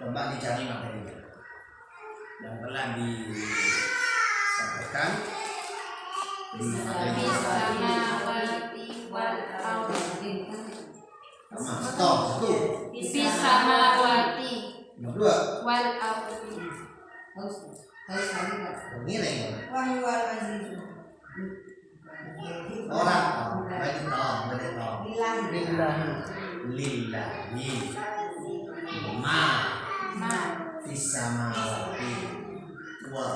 Coba dicari materinya yang telah disampaikan di materi sama stop satu Bisamawati nomor dua wal ardi. ini nih wal aziz orang lillahi ma fis samawati wa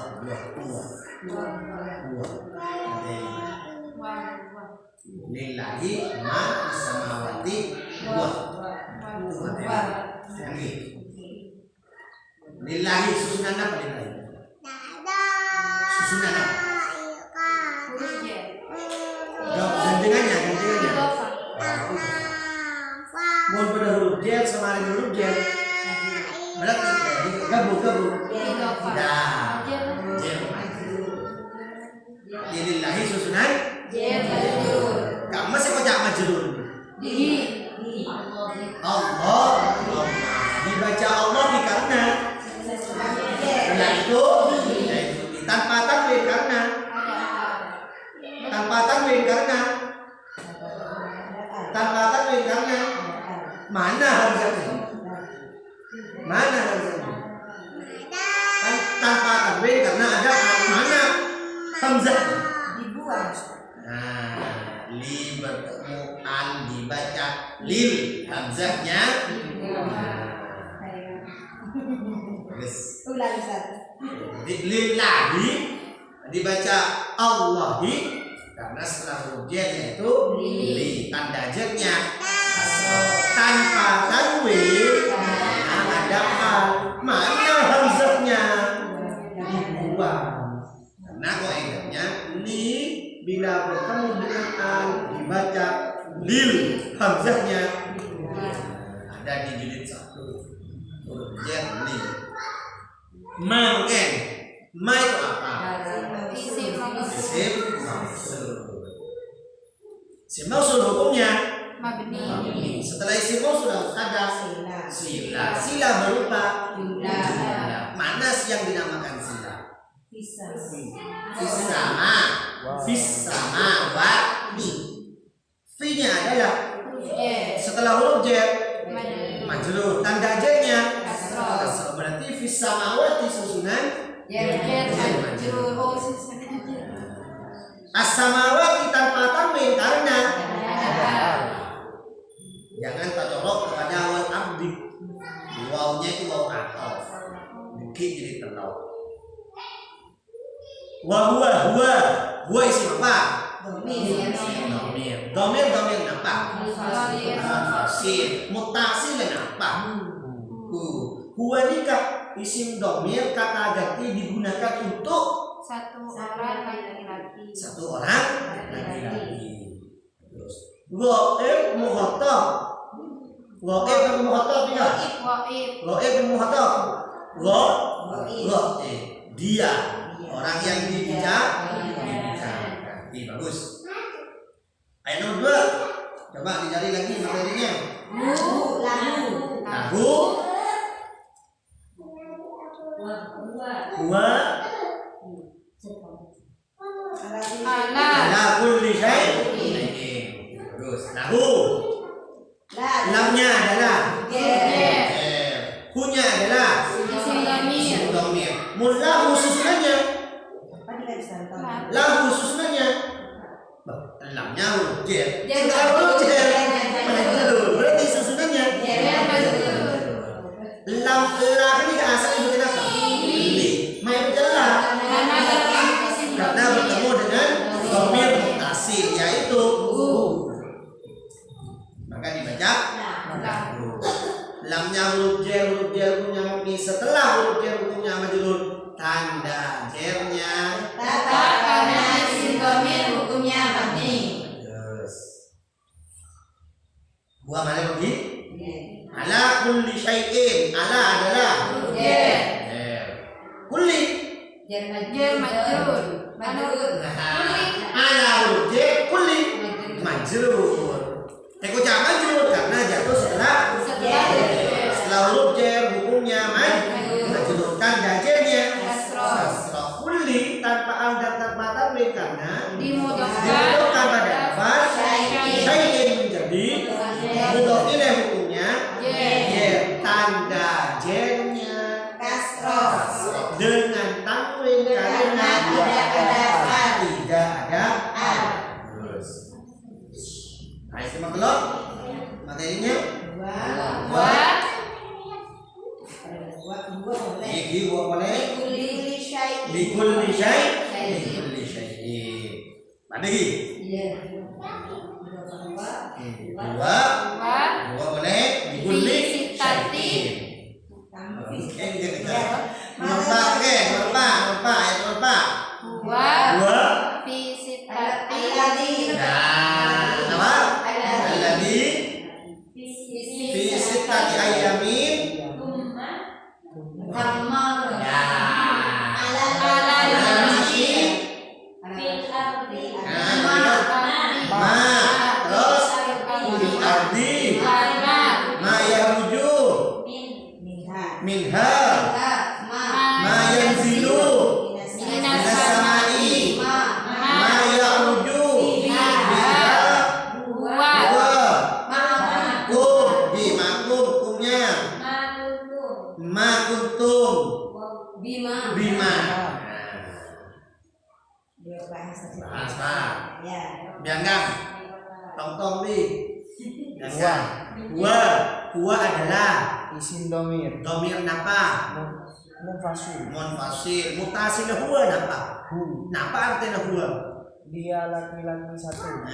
lillahi ma fis samawati wa itu materi. Lillahi susunan apa lillahi? Susunan apa? Huruf J. Gandengannya. Idofa. Mau pada huruf J sama dengan huruf J. Berarti gabung. Idofa. Dah. J. Lillahi susunan J majrur. kamu masih kocak majrur. Di Allah dibaca Allah karena yaitu tanpa tanwin karena mana harusnya tanpa tanwin karena ada mana hamzah dibuang. Li bertemu an dibaca lil hamzahnya Ulang satu. lillahi dibaca Allahi karena setelah huruf J yaitu li tanda jernya tanpa tanwin ada al mana hamzahnya dibuang karena kaidahnya li bila bertemu dengan al dibaca lil hamzahnya ada di jilid 1 huruf J li mungkin ma itu apa? isim Isim mausul hukumnya mabni. setelah isim mausul ada sila berupa jumlah. Mana sih yang dinamakan sila? Fis samawati. Fi-nya adalah Huruf J setelah huruf J majrur. majrur tanda J-nya Kasroh. kasroh. Berarti fis samawati susunan J majrur. Oh susunannya. as-samawati tanpa tanwin karena Ada. jangan tacolok kepada wal abdi. Wawnya itu waw atof. Dikit jadi terlalu. Huwa isim apa? Domir apa? Mutasil apa? Huwa nikah isim domir kata ganti digunakan untuk Satu orang laki-laki. Terus ghaib muhatab. Ghaib dan muhatab ya. Ghaib muhatab. Ghaib dia orang yang dibicarakan. Bagus. Ayat nomor 2. Coba dicari lagi materinya. Lahu. Huwa ala kulli syai'in. Bagus. Lahu. Lamnya adalah Hu-nya adalah Isim domir. Lahu susunannya. Lahu susunannya. Lamnya huruf J. Setelah huruf J majrur. Berarti susunannya lam ini asal itu kenapa? Li. Mai berjalan karena bertemu dengan domir mutasil yaitu maka dibaca lamnya huruf J hukumnya mabni setelah huruf J hukumnya majrur tanda jernya karena isim domir hukumnya mabni. Gua mana lagi? Ala kulli syai'in. Ala adalah Huruf J kulli. J majrur. Ala huruf J kulli majrur. Kok jangan majrur karena jatuh setelah huruf J hukumnya Fihi wa boleh Kulli syai'in. likulli syai'in. Mana lagi? Iya. Dua boleh likulli Fi sittati. Nomor ayat nomor Huwa fi sittati. Nah, apa? Alladzi fi sittati ayyamin. Tamma. Ya. Terus fil ardi ma yaruju minha ma yanzilu minas samai ma yaruju minha wa kum kumnya ma kuntum bima. Bahas Pak. Ya. Bianggang. Tong di. Huwa adalah isim domir domir napa? Munfasil. Mutasil huwa napa? Napa artinya huwa? dia laki-laki satu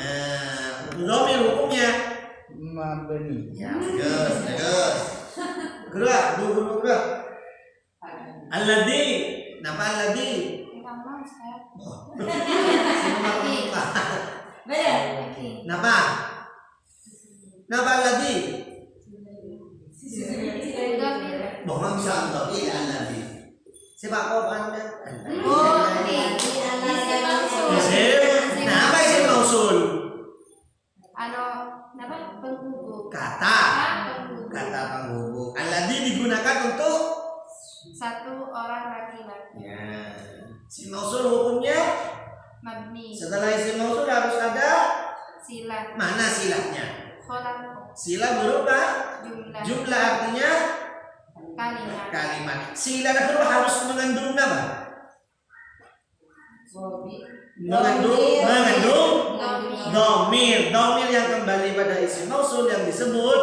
Domir hukumnya mabni ya, bagus. Gerak, dulu. Alladzi, napa alladzi? Napa? Napa alladzi? Bohong bisa untuk ini alladzi. Siapa kau Anda? Isim. Napa isim mausul? Kata penghubung. Alladzi digunakan untuk satu orang laki-laki. ya. Isim mausul hukumnya Mabni. setelah isim mausul harus ada Sila. mana silahnya? Kholaq. Sila berupa Jumlah. jumlah artinya kalimat. Sila itu harus mengandung apa? Mengandung domir yang kembali pada isim mausul yang disebut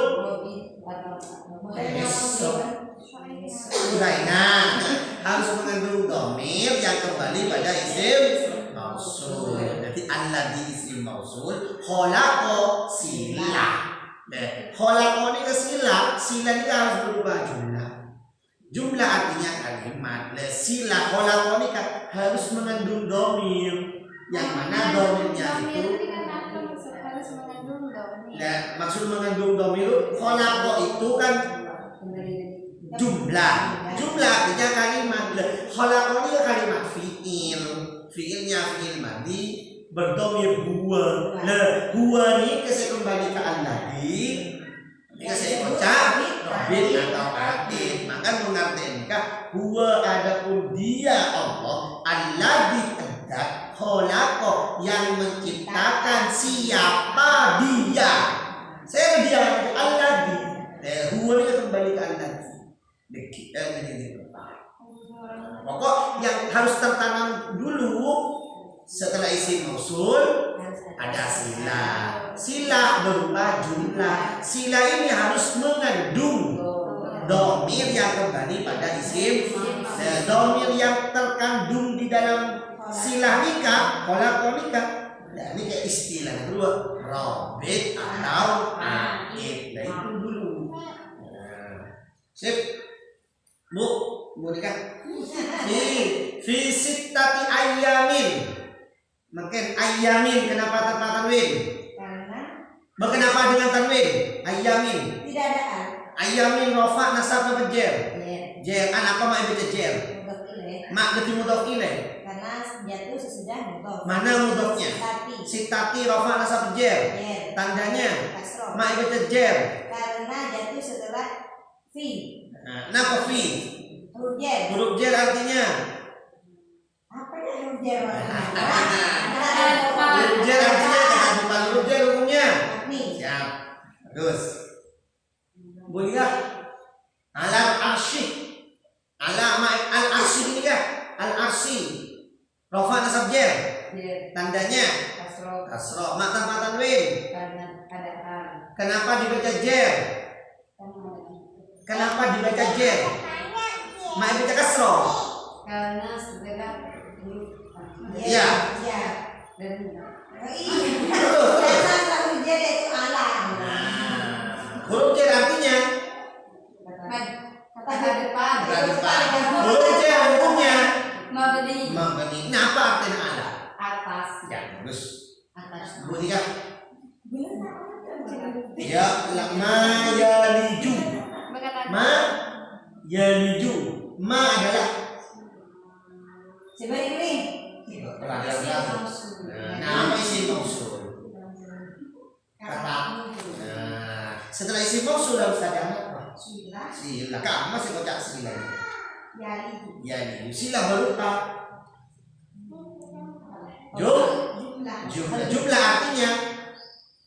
Zainah harus mengandung domir yang kembali pada isim mausul. Jadi alladzi isim mausul, khalaqo sila. Khalaqo ini ke sila ini harus berupa jumlah. Jumlah artinya kalimat. Sila khalaqo ini harus mengandung domir. Yang mana domirnya itu? harus mengandung domir. Nah, maksud mengandung domir khalaqo itu kan jumlah artinya kalimat. Khalaqo ini kalimat fiilnya fiil madi berdomir huwa. Nah, huwa ini kasih kembali ke alladzi. Ini kasih ucap robin atau atid. Maka mengartikan huwa adapun dia Allah alladzi hendak khalaqo yang menciptakan siapa dia. Saya dia alladzi. Huwa ini kembali ke alladzi. Pokok yang harus tertanam dulu setelah isim mausul ada sila berupa jumlah. Sila ini harus mengandung domir yang kembali pada isim. Domir yang terkandung di dalam sila nikah, kholaqo nikah. Nah, ini kayak istilah kedua, robit atau aid. Nah, itu dulu. Sip. Bu nikah. Fi sittati ayyamin. Makin ayyamin kenapa tanpa tanwin? Karena Kenapa dengan tanwin? Ayyamin. tidak ada al. Ayyamin rafa nasab apa jer? Ya. Jer apa mak baca jer? Mudhof ilaih. Mak berarti mudhof ilaih. Karena jatuh sesudah mudhof. Mana mudhofnya? Sittati rafa nasab jer. Ya. Tandanya Kasroh. mak baca jer. Karena jatuh setelah fi. Napa fi? Huruf jar. Huruf jer artinya Apa ya huruf jar? huruf jer artinya kehadupan huruf jer hukumnya. Mabni. Siap. Bagus. Boleh alam arsy. Al arsy ini kah? Al arsy. Rafa nasab jer. Ya. Tandanya Kasroh. kasroh. Mak tanpa tanwin. Karena ada al. Kenapa dibaca jer? Kenapa dibaca jer? Ma baca kasroh. Karena segala huruf. Iya. Iya. Dan Betul. karena huruf jar itu alam. Huruf jar artinya Kata depan. kata depan. Huruf jar hukumnya Mabni. mabni. Nah, apa artinya ala? Atas. Ya, bagus. Atas. Bunyikan. Ya, lama yaliju. Berkata Ma yaliju. Ma adalah Sebaik ini. nama isim mausul. Kata. Nah, setelah isim mausul harus ada apa? Sila. Kamu masih baca sila. Yaliju. Sila berupa jumlah artinya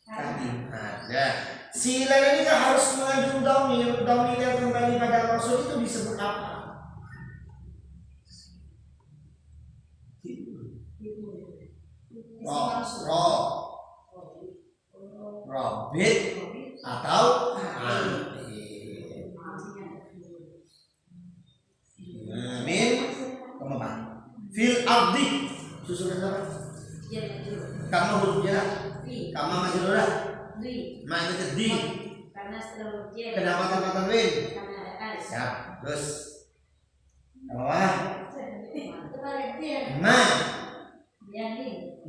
kalimat. Nah, sila ini kan harus mengandung domir. Domir yang kembali pada mausul itu disebut apa? Robit atau min kemudian fil ardi susunan apa? Kamu hurufnya kamu majrurah ma itu di kenapa tanpa tanwin? Siap. Terus apa?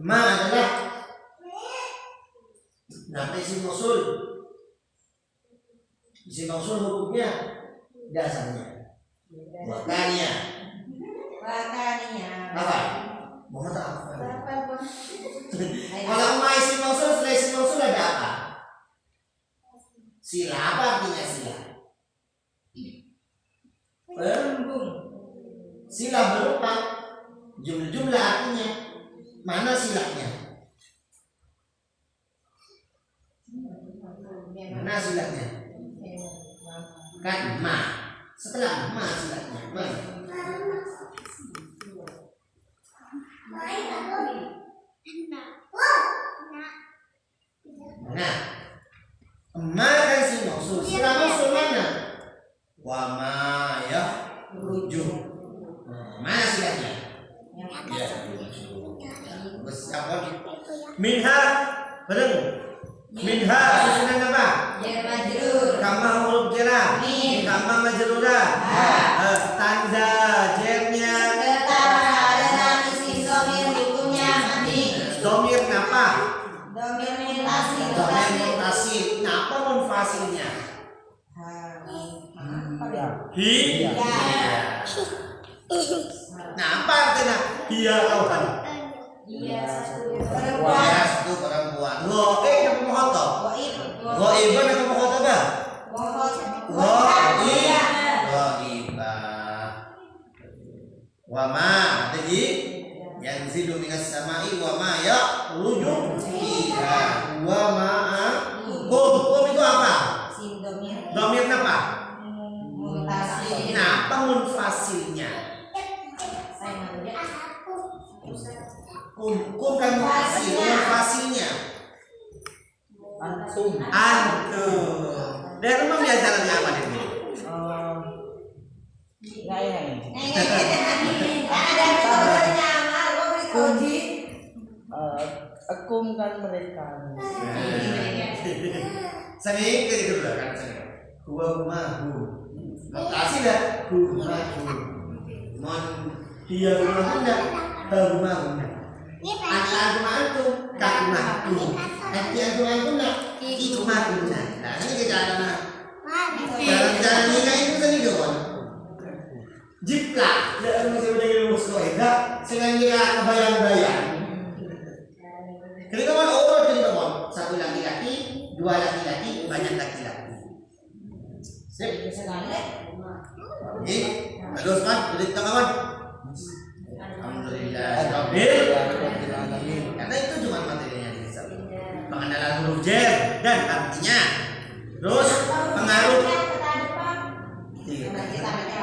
Ma adalah nama isim mausul. Isim mausul hukumnya dasarnya wakanya apa? Mau tahu? Kalau ma isim mausul setelah isim mausul ada apa? Sila. Apa artinya sila? Sila berupa jumlah artinya. Mana silanya? Mana silanya? Kan ma. Setelah ma silanya. Ma. Nah, ma kan si mausul. Setelah mausul mana? Wa ma ya rujuk. Ma silanya. Ya. Apa? Minha bareng. Minha susunan apa? Jar majrur. Kama huruf jerah. Min. Kama majrurah. Tanda jernya Adalah isim domir hukumnya mabni. domir apa? Domir mutasi. Domir mutasi. Apa munfasilnya? Ya. Hi. Ya. Nah, apa artinya? Hiya atau kan? Iya satu. Perempuan. Ya, satu perempuan. Goib yang pemohoto. Goib. Goiban yang pemohoto apa? Goib. Goibah. Wama tadi yang zidu minas samai wama ya rujuk fiha wama kum itu apa? Isim domir. Domir apa? Mutasi. Nah, apa munfasilnya? Kum kan munfasilnya. Antum. Dan rumah biasanya apa nih? Nggak ini. Ada metodenya amal. Gua beri koji. Akum kan mereka. Sering kedua kan sering. Huwa mahu. Makasih dah. Humahu. Mon dia rumahnya. Rumahnya. Anta antum kakumakum. Nanti antum nak itu makumna. Nah ini kejadian. Jalan-jalan nikah itu kan itu kan. Jika dia masih udah ilmu sekolah, sengaja kebayang-bayang. Ketika kan orang jadi kawan, satu laki-laki, dua laki-laki, banyak laki-laki. Sip. Oke, terus kan, jadi kawan. Alhamdulillah. Karena itu cuma materinya di sana. Pengenalan huruf jar dan artinya. Terus pengaruh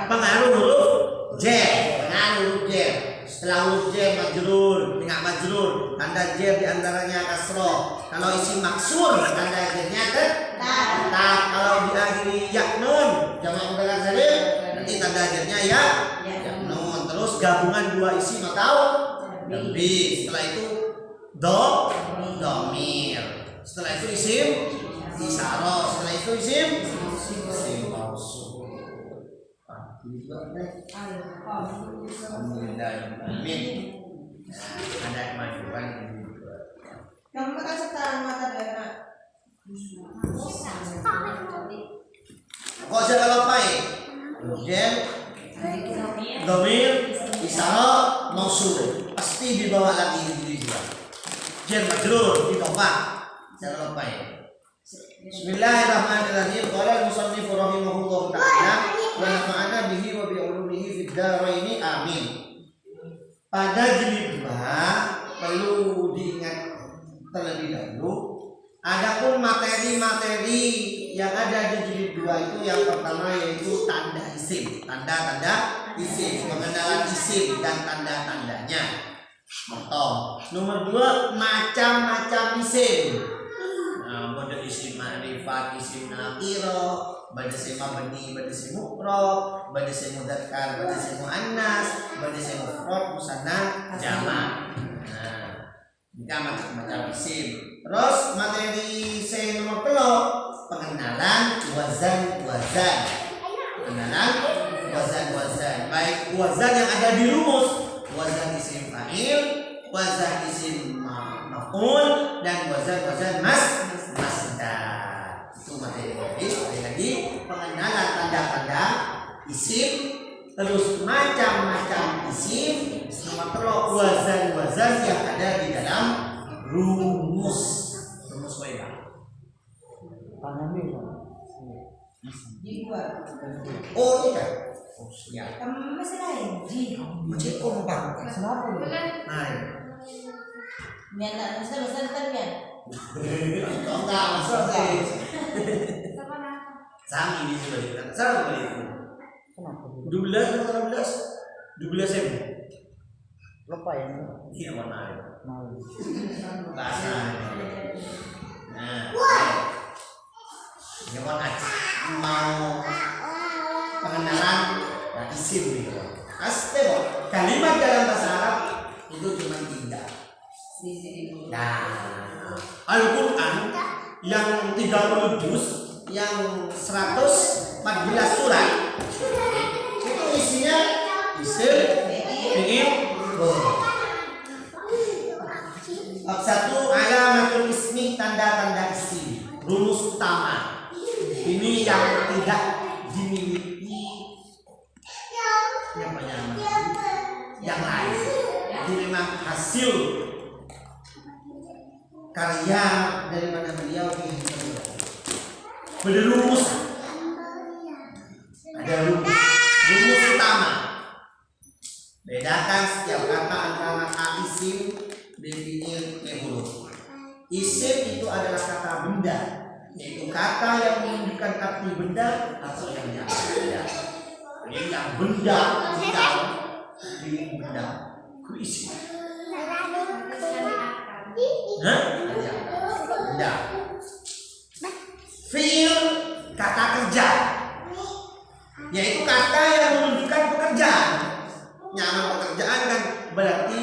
pengaruh huruf jar. Pengaruh huruf jar. Setelah huruf jar majrur dengan majrur, tanda jar di antaranya kasroh. Kalau isim maksur, tanda jarnya tetap. Kalau diakhiri ya nun, jamak mudzakkar salim, nanti tanda akhirnya ya nun. Terus gabungan dua isim atau lebih. Setelah itu domir. Setelah itu isim isyarah. Setelah itu isim mausul. Alhamdulillahirrahmanirrahim. Ada kemajuan ini juga. Kamu kan sekarang mata dana. Kok saya kalau baik? Kemudian domir isyarah mausul pasti dibawa lagi di dua. Jar majrur ditopang. Saya kalau baik. Bismillahirrahmanirrahim. Qala al-musannif rahimahullah ta'ala wa nafa'ana bihi wa bi ulumihi fid dharain amin. Pada jilid 2 perlu diingat terlebih dahulu, adapun materi-materi yang ada di jilid 2 itu yang pertama yaitu tanda isim, tanda-tanda isim, pengenalan isim dan tanda-tandanya. Contoh. Nomor 2 macam-macam isim. Model isim ma'rifat, isim nakira, badai mabni, badai mufrad, badai mudzakkar, badai muannas, badai mufrad, musanna, jamak. Nah, ini macam-macam isim. Terus materi saya nomor 3 pengenalan wazan. Pengenalan wazan. Baik wazan yang ada di rumus, wazan isim fa'il, wazan isim maf'ul dan wazan masdar. Itu materi lagi pengenalan tanda-tanda isim, terus macam-macam isim, sama wazan yang ada di dalam rumus wailah. Jadi dua. Oh iya. Ya. Kamu masih lain. Ji. Macam kompak. Kenapa? Nah. Biar tak besar kan? Enggak masalah. Sami di sini kan. Sama kali itu. Kenapa? 12 atau 13? 12 ribu. Lupa ya? Iya mana? Malu. Bahasa. Nah. Ini mana? Mau pengenalan isim gitu. Pasti kok. Kalimat dalam bahasa Arab itu cuma 3. Nah, Al-Quran yang 30 juz, yang 114 surat itu isinya isim, fi'il, bab 1 alamatul ismi, tanda-tanda isim, rumus utama. Ini yang tidak dimiliki yang lain. Ini memang hasil karya dari mana beliau ini. Berrumus. Ada rumus utama. Bedakan setiap kata antara isim dan fi'il huruf. Isim itu adalah kata benda, yaitu kata yang menunjukkan arti benda atau yang nyata benda. Ini yang benda ku isim. Benda. Fi'il kata kerja, yaitu kata yang menunjukkan pekerjaan. Nyaman pekerjaan kan berarti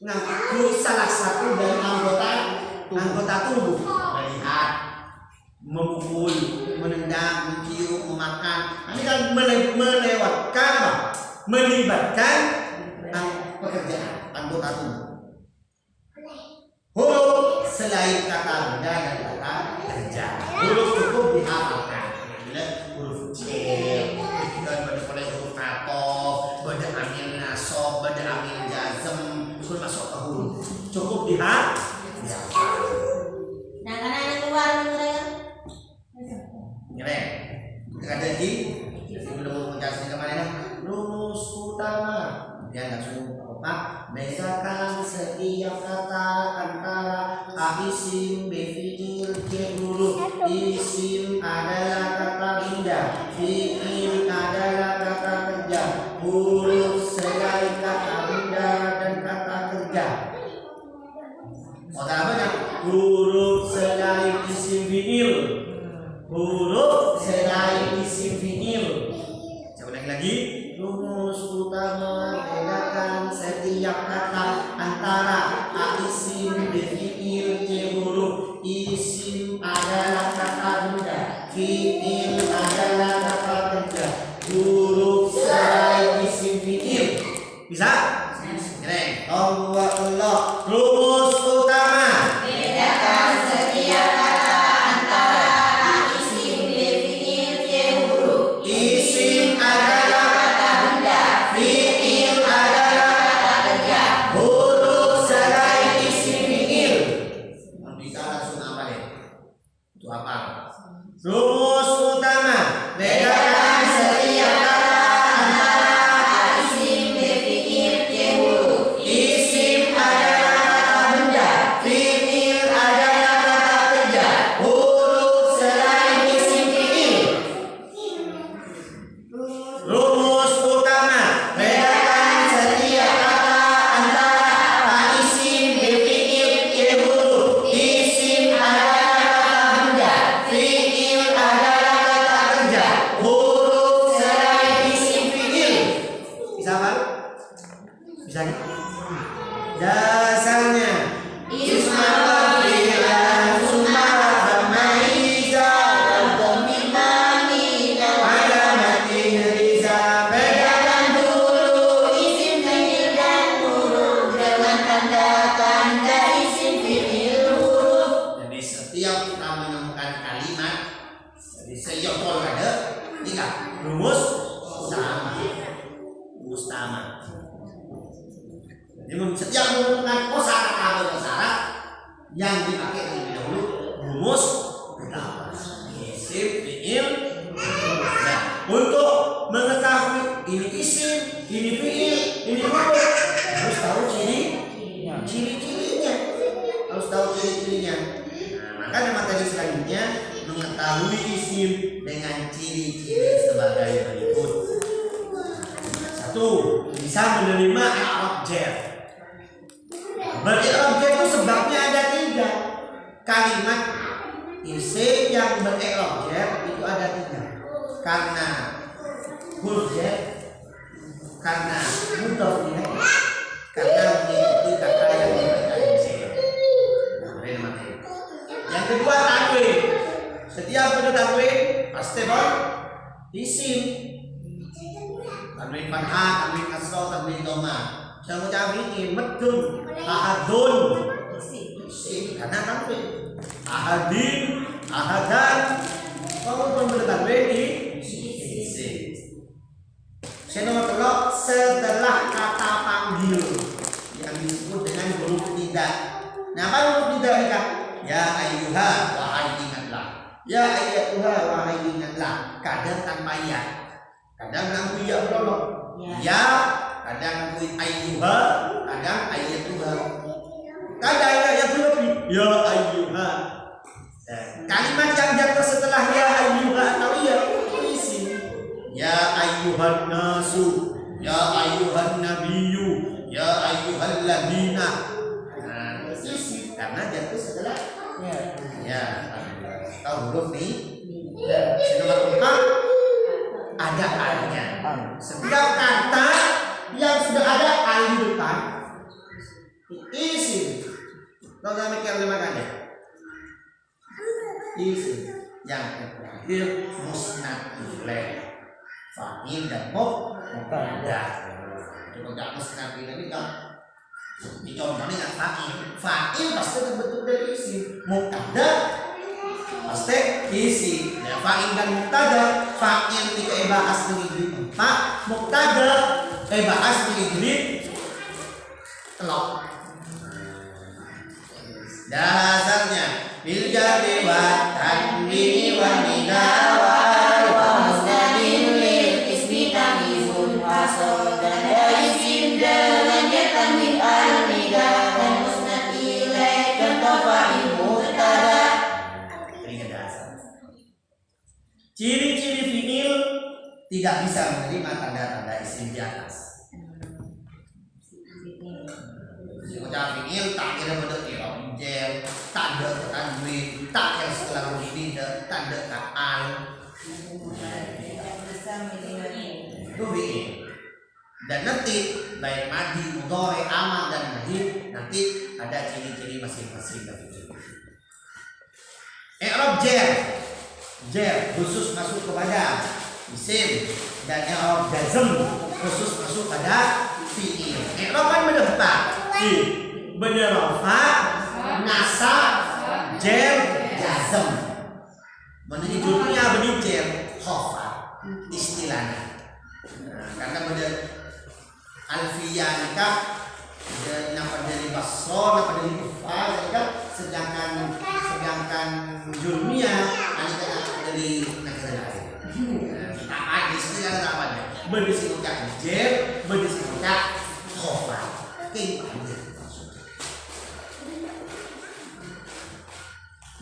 ngaku salah satu dari anggota tubuh. Melihat, memukul, menendang, mencium, memakan. Ini kan melewatkan apa? Melibatkan pekerjaan anggota tubuh. Huruf selain kata benda dan kata kerja, huruf cukup dihafalkan. Huruf C, dan pada huruf atof, pada amil nasob, pada amil jazm, itu masuk ke huruf. Cukup dihafal. Nah, karena yang keluar mereka. Keren. Ada di belum menjelaskan kemarin rumus utama. Dia nggak suruh apa? Bedakan setiap kata antara isim, fi'il, huruf. Isim adalah kata benda, fi'il adalah kata kerja, huruf selain kata benda dan kata kerja. Kata apa? Huruf selain isim fi'il, huruf selain isim fi'il. rumus sama. Jadi setiap menentukan kosakata atau syarat yang dipakai terlebih dahulu rumus utama. Isim, fiil. Nah, untuk mengetahui ini isim, ini fiil, ini rumus harus tahu ciri-cirinya. Nah, maka materi selanjutnya mengetahui isim dengan ciri-ciri sebagai berikut. 1. Bisa menerima i'rab jar. Ber-i'rab jar itu sebabnya ada 3. Kalimat isim yang ber-i'rab jar itu ada 3. Karena huruf jar, karena mudhaf ilaih, karena mengikuti kata yang dibaca isim. Yang kedua tanwin. Setiap pada tanwin pasti isim. Tanwin fathah, tanwin kasrah, tanwin dhamma. Saya ucapin ini medun, ahadun. Isim karena tanwin. Ahadin, ahadan. Walaupun pada tanwin isim. Saya nomor 3 setelah kata panggil yang disebut dengan huruf tidak. Nah, apa huruf tidak ini Kak? Ya ayyuha, wahai ingatlah. Ya ayyuha, wahai ingatlah. Kadang tanpa ya. Kadang nganggu ya prolog. Ya, kadang nganggu ayyuha, kadang ayyatuha. Kadang ya lebih. Ya ayyuha. Kalimat yang jatuh setelah ya ayyuha atau ya isi. Ya ayyuhan nasu, ya ayyuhan nabiyyu, ya ayyuhal ladina. Nah, isi karena jatuh setelah ya tahu huruf nih. Nomor 4 ada alnya. Setiap kata yang sudah ada al di depan isi. Tahu kami yang dimakannya? Isi. Yang terakhir musnad ilaih. Fa'il dan mubtada. Kalau nggak musnad ini kan dicontohnya nggak fa'il pasti terbentuk dari isim, mubtada pasti isi. Ya, fa'il dan mubtada, fa'il ketika bahas dengan jilid 4, mubtada bahas dengan jilid telok. Dasarnya bil jarri wa tanwini wa nida wa musnadin lil ismi tamizun wasol dan isim dengan tanwin al nida dan musnad ilaih contoh fa'il mubtada. Ini dasar. Ciri-ciri fiil tidak bisa menerima tanda-tanda isim di atas. Ucapan fiil tak kira pada i'rab jar, tak ada tanwin, tak kira setelah huruf nida, tak ada ka'al. Itu fiil. Dan nanti baik madi, mudhari, amal dan nahi nanti ada ciri-ciri masing-masing dari itu. I'rab jar khusus masuk kepada isim dan i'rab jazm khusus masuk pada fiil. I'rab kan berdua bener rafa, nasab, jar, jazm. Menjadi judulnya benih jar, khofa istilahnya. Nah, karena bener alfiyah nikah dan apa dari basro, apa dari kufar, sedangkan julmiyah anika dari negara lain. Kita ada istilah namanya berdiskusikan jar, berdiskusikan khofa.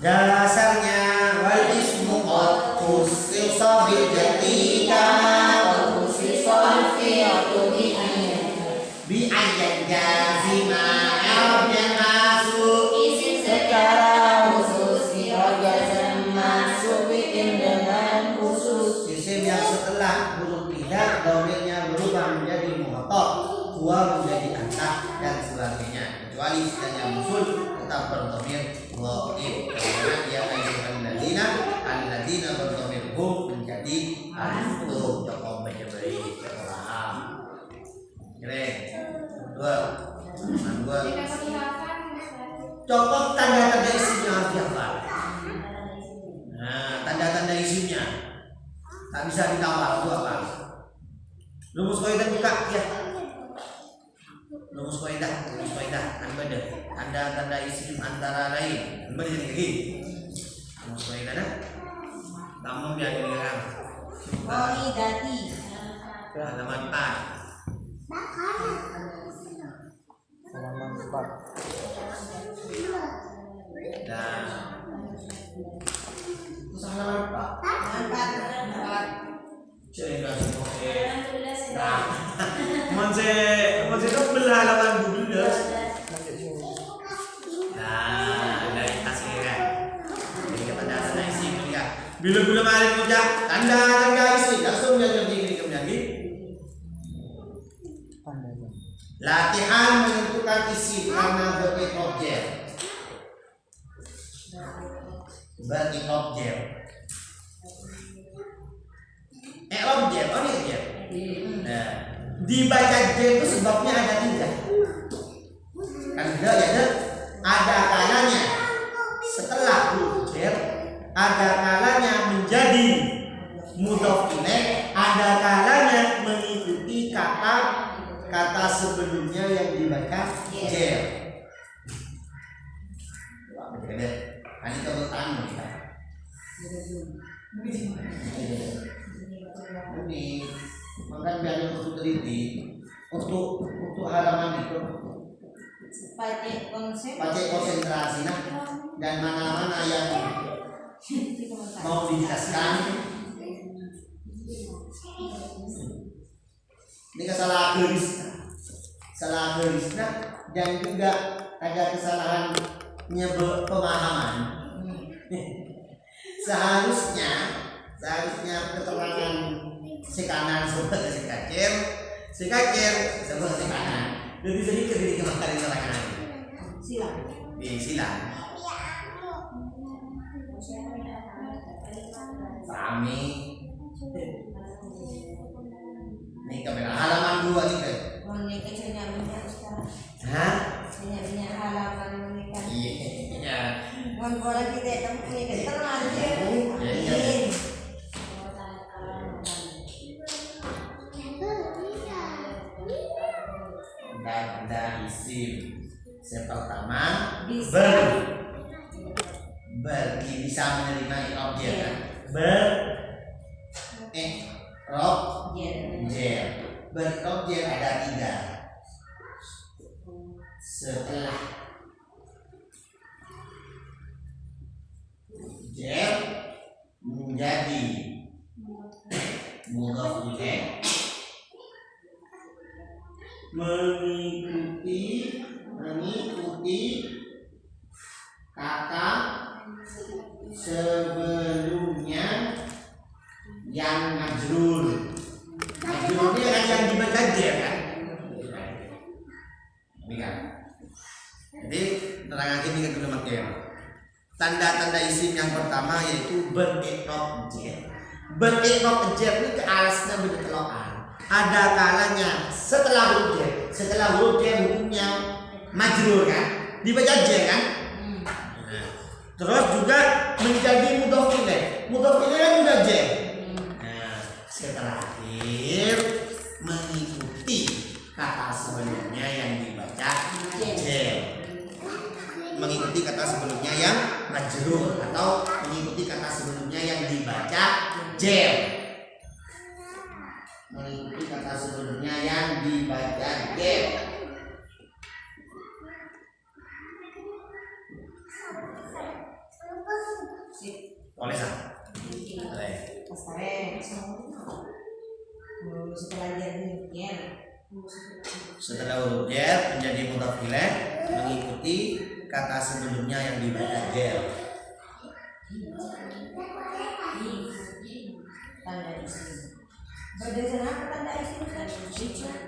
Dasarnya wal ismu qad khussisa bil jatika wa khussisa fi'atu bi ayat jazima i'rabnya masuk isim secara khusus i'rabnya masuk fi'il dengan khusus. Isim yang setelah huruf tidak dhamirnya berubah menjadi muhatab, huwa menjadi anta dan sebagainya, kecuali istilahnya musul tetap berdhamir ghaib. Karena ya ayyuhalladzina alladzina berdhamir hum menjadi antum. Coba baca baik ya paham. Keren. Dua. Contoh tanda-tanda isimnya harus dihafal. Nah, tanda-tanda isimnya tak bisa ditawar itu apa? Rumus kaidah buka ya. Rumus kaidah tanda isim antara lain. Kembali lagi. Rumus kaidah dah. Kamu biar dibilang. Qaidati. Halaman 4. Halaman 4. Dan halaman 4. Empat. Jadi kasih oke. Nah, Monse itu belah halaman 12. Nah, dari kasih kan. Jadi kita tanda isi ya. Bila mari ucap tanda isi langsung yang begini kemudian lagi. Tanda. Latihan menentukan isi karena bentuk objek. Bentuk objek. Objek. Nah, dibaca J itu sebabnya ada 3. Kan ada kalanya setelah huruf J, ada kalanya menjadi mudhof ilaih, ada kalanya mengikuti kata sebelumnya yang dibaca J. Ini kebetulan kita. Ini makanya biar untuk teliti untuk halaman itu Pakai konsentrasi dan mana-mana yang mau dijelaskan. Ini kesalahan tulis dan juga ada kesalahannya pemahaman. Seharusnya keterangan si kanan sebagai si kacir sebagai si kanan lebih sedikit ketika kemarin keterangan silang Sami ini kamera halaman 2 nih kan hah? halaman mereka Iya. Bola kita itu punya keterangan Tanda isim pertama Bisa. bisa menerima objek kan? Objek ada 3. Setelah objek menjadi mudhof ilaih mengikuti kata sebelumnya yang majrur. Majrurnya kan yang dibaca J kan? Ini kan. Jadi terangkan ini ke dalam materi. Tanda-tanda isim yang pertama yaitu beri'rab J. Beri'rab J ini ke alasnya berkeloaan. Ada kalanya setelah huruf J hukumnya majrur kan? Dibaca J kan? Nah, terus juga menjadi mudhof ilaih. Mudhof ilaih kan juga J. Nah, setelah akhir mengikuti kata sebelumnya yang dibaca J. Mengikuti kata sebelumnya yang majrur atau mengikuti kata sebelumnya yang dibaca J. Mengikuti kata sebelumnya yang dibaca J. Boleh sah? Boleh. Setelah huruf J menjadi mudhof ilaih mengikuti kata sebelumnya yang dibaca J. Tanda isim. Berdasarkan apa tanda isim?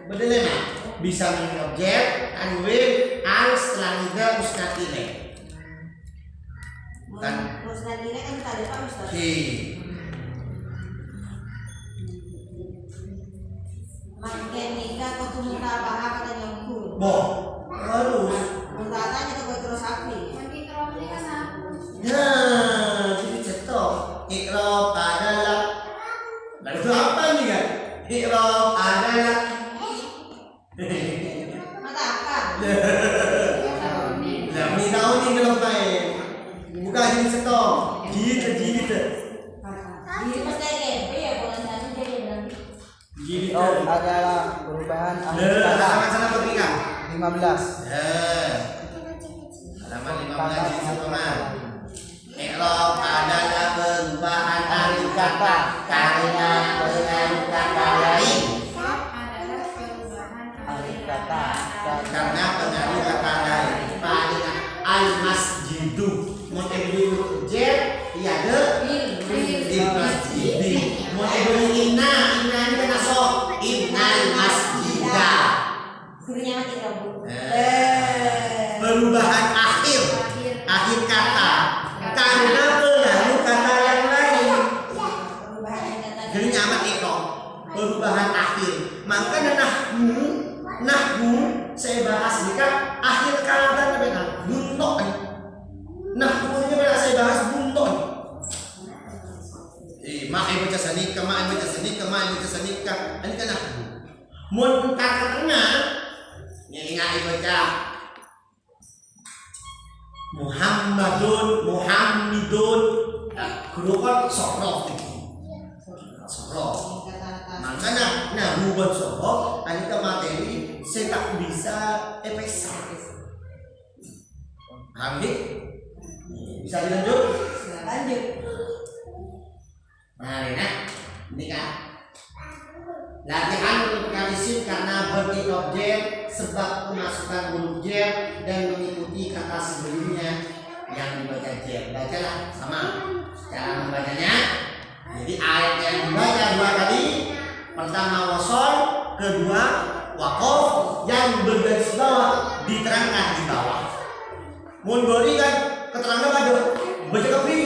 Berdasarkan bisa menjadi objek, anwil, al setelah juga musnad ilaih. Bukan musnad ilaih kan tadi Pak Ustaz. Makin nikah kau tuh mutabah kata nyambung. Harus. Mutabahnya tuh terus api. Nah, jadi cetok. Iqrab adalah lalu apa nih kan? I'rab adalah Mata apa? Lah ni tahu ni kalau main. Buka jadi setong. Jilid. Di pas kayak ya bukan satu jadi bilang. Jilid. I'rab adalah perubahan akhir Nah, kata. sama-sama bertingkah. 15. Halaman 15 di Superman. I'rab adalah perubahan akhir kata karena pengaruh kata lain. adalah perubahan Akhir kata. Karena pengaruh kata lain. Pada al-masjidu. Mau beli jet, iya de. Di masjid. Mau beli inna ini kan asok. Innal masjidah. Gurunya mati kamu. Perubahan akhir kata karena pengaruh kata yang lain. Perubahan kata. Jadi nyaman itu perubahan akhir. Maka nahwu saya bahas ini kan akhir kata tapi buntok. Nahwu ini benar saya bahas buntok. Ma'ai baca sanika, ini kan nahwu. Mun kata tengah ngai baca Muhammadun kerupan sorof makanya hubungan sorof aneka materi saya tak bisa efeksa paham nih? Bisa dilanjut? Lanjut. Nah ini kan latihan untuk isim karena bagi objek sebab kemasukan huruf jer dan mengikuti kata sebelumnya yang dibaca jer. Bacalah sama cara membacanya. Jadi ayat yang dibaca dua kali, pertama wasol, kedua wakof, yang bergaris bawah diterangkan di bawah. Munggori kan keterangan pada baca kafir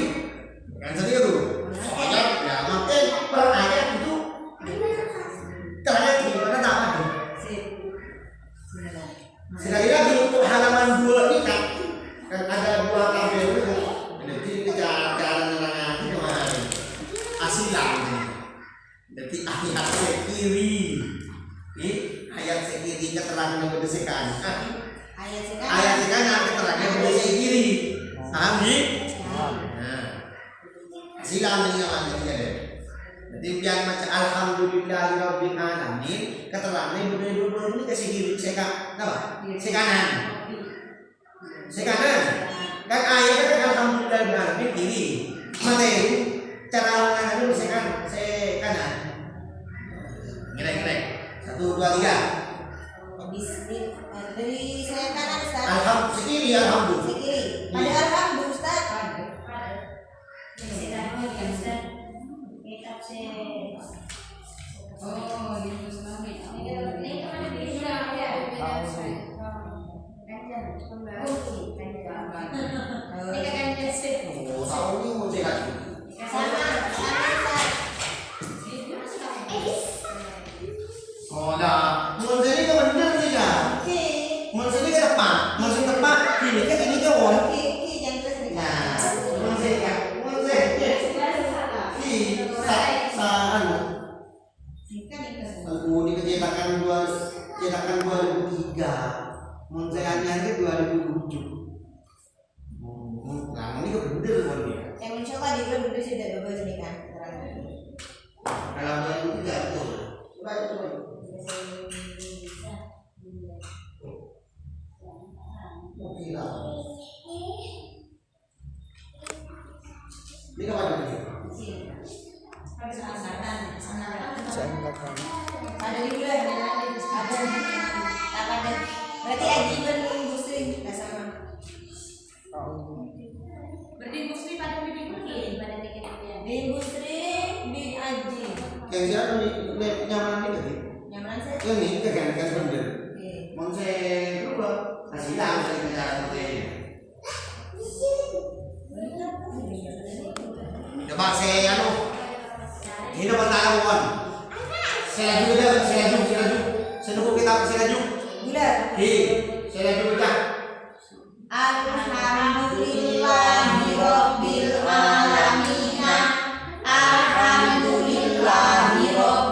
kan tadi itu. Soalnya ya makin per ayat itu terangkan gimana tak ada. Sekali lagi untuk halaman 2 ini kan ada dua tabel itu. Jadi ini cara nerangkan itu hari asilan. Jadi ayat sekiri. Ini ayat sekiri keterangan yang berdesekan. Ayat sekarang keterangan yang bersekiri. Paham nih? Nah, asilan ini yang ada. Jadi yang macam alhamdulillahirabbil alamin keterangannya benar-benar ini kasih kiri sekanan kan ayatnya kan alhamdulillahirabbil alamin kiri materi cara mengenai sekanan kira-kira 1, 2, 3 Dari saya kanan Ustaz. sekiri alhamdulillah Sekiri. Pada alhamdulillah Ustaz. tahu ini mau sekat mun sini ke bener sih kan mun sini ke depan mun sini depan kini kan ini ke won mun sini kan ini kecetakan 2003 mun sehatnya itu 2007 nah ini ke bener kan dia Yang mencoba di grup itu sudah bagus nih kan kalau 2003 itu coba gila ini kapan ini? Seangkatan. Ada di bulan ada berarti ajiban industri nggak sama Berarti muslim pada bidik pada tiket-tiketnya. di industri di aji Yang siapa nih nyaman nih tadi? nyaman saya Yang ini kegantian bener. oke Mau saya berubah kasih tahu saya bicara seperti ini. Coba saya ini pertanyaan kawan. Saya nunggu kitab saya laju. bulan Saya laju baca. Alhamdulillahirabbil alamin. Alhamdulillahirabbil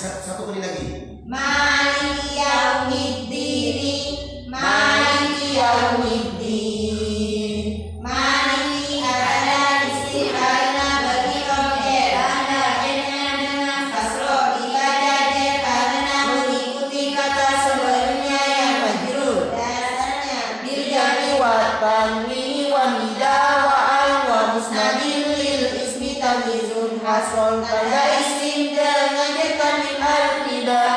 satu kali lagi. Maliki yaumiddini, maliki yaumiddin. Maliki ada isim karena bagi objek, ada dengan kasroh dibaca karena mengikuti kata sebelumnya yang majrur. Dasarnya bil jari wa tanwini wa nida wa al wa musnadin lil ismi tamyizun hasron tanda isim dengan tanwin al nida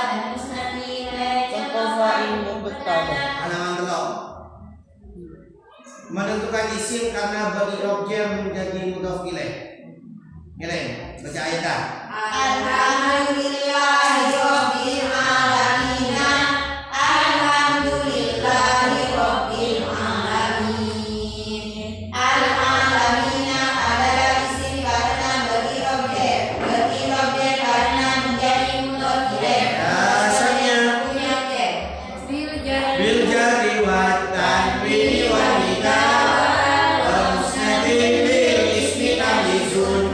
contoh fa'il mubtada. Halaman telok. Menentukan isim karena beri'rab jar menjadi mudhof ilaih. Ilaih, baca ayat. Alhamdulillahi rabbil alamin. Alhamdulillahi rabbil alamin. Al-alamin adalah isim karena bagi objek karena menjadi mudhof ilaih. Dasarnya Punya objek. bil jari wa tanwini wa nida wa musnadin lil ismi tamyizun.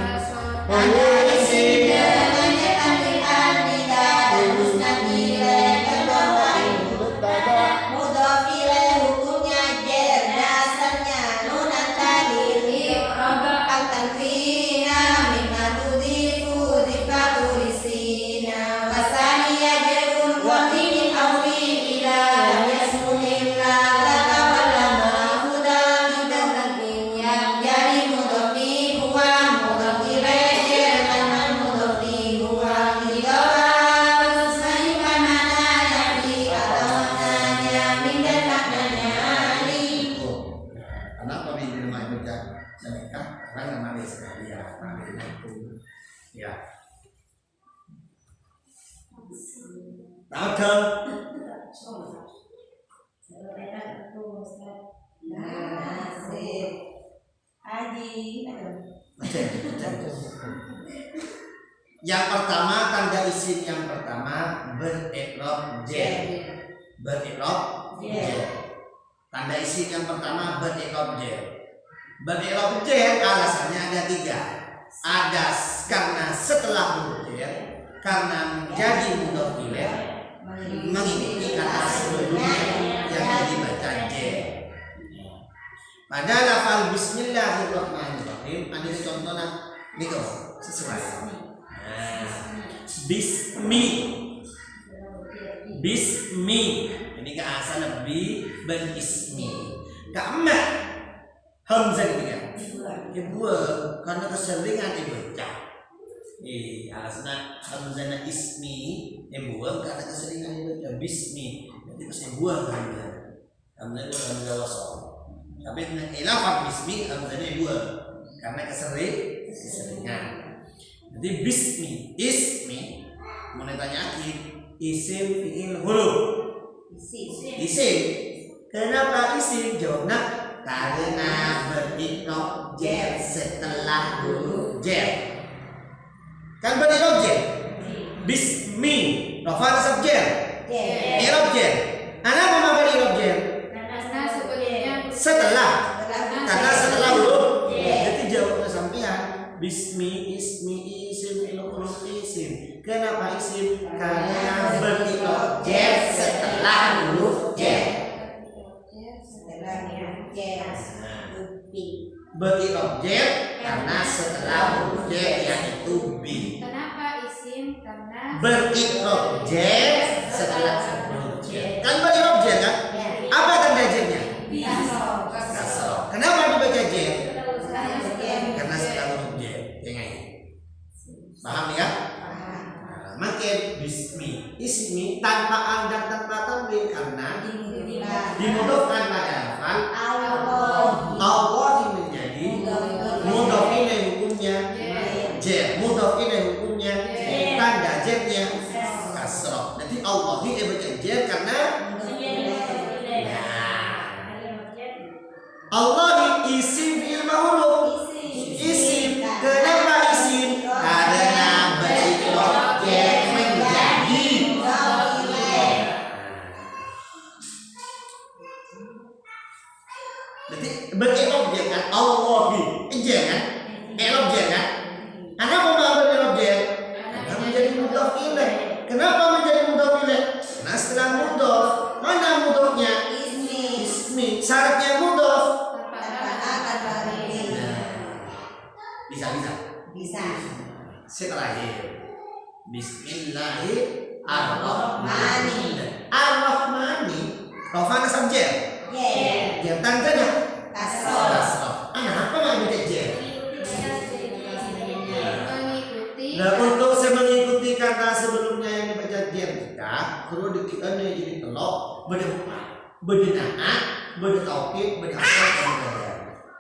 Ada isim dengan tanwin al-nida dan musnad ilaih contoh fa'il Mubtada mudhof ilaih hukumnya jar. Dasarnya nun at-ta'lil al-tanwina mimma tudhifu dhifatu lisina wasaniya jarun wa min awin ila yasmunillah laka walama huda bidatin yang jadi mudhof huwa mudhof ilaih jar karena mudhof huwa didawar sayyiban mana yakni atau maknanya min dan maknanya ali. Oh, kenapa di rumah baca sedekah? Karena nama sekali ya, namanya itu ya. Tahu Nasib Haji yang pertama tanda isim yang pertama beri'rab jar. Beri'rab jar. Tanda isim yang pertama beri'rab jar. Beri'rab jar alasannya ada 3. Ada karena setelah huruf jar, karena menjadi mudhof ilaih, mengikuti kata sebelumnya yang dibaca jar. Pada lafal bismillahirrahmanirrahim ada contohnya niku sesuai. Bismi. Bismi. Ini ke asal bi ben ismi. Kama hamzah ketiga. Kedua karena keseringan dibaca. Alasna hamzah ismi buang karena keseringan dibaca bismi. Jadi saya buang hamzah. Hamzah itu hamzah wasal. Tapi ilafat bismi hamzahnya buang karena keseringan. Jadi bismi, ismi, mau tanya isim fi'il huruf. Isim. Kenapa isim? Jawabnya karena beri'rab jar setelah huruf jar. Kan beri'rab jar. Bismi, rafa nasab jar. I'rab jar. Kenapa mau beri'rab jar? Setelah. Karena setelah huruf. Jadi jawabnya sampean. Bismi, ismi, isim, fi'il huruf isim. Kenapa isim? Karena beri'rab jar setelah huruf jar. Beri'rab jar karena setelah huruf jar yaitu bi. Kenapa isim? Karena Beri'rab jar setelah huruf jar. Kan beri'rab jar kan? Apa tanda jarnya? Kasroh. Kenapa dibaca jar? Karena setelah huruf jar. Paham ya? Makin bismi, ismi tanpa an dan tanpa tanwin karena dimudofkan pada lafal Allah menjadi mudhof ilaih hukumnya jar, mudhof ilaih hukumnya tanda jarnya kasroh. Jadi Allah ini baca jar karena Allah isim fi'il ma'ruf. Isim. Kenapa isim? Karena beri'rab jar menjadi. Jadi beri'rab jar kan Allah jar kan? I'rab jar kan? Kenapa mau beri'rab jar? Karena menjadi mudhof ilaih. Bisa. Bisa. Setelah Bismillahirrahmanirrahim. Ar-Rahmani. Rofana subjek. Yeah. Yang tandanya Kasroh. kasroh. Apa namanya jer? Mengikuti. Nah, untuk saya mengikuti kata sebelumnya yang dibaca jer kita, perlu dikene jadi telok, bedenaan, bedetaukid, bedasal, bedadar.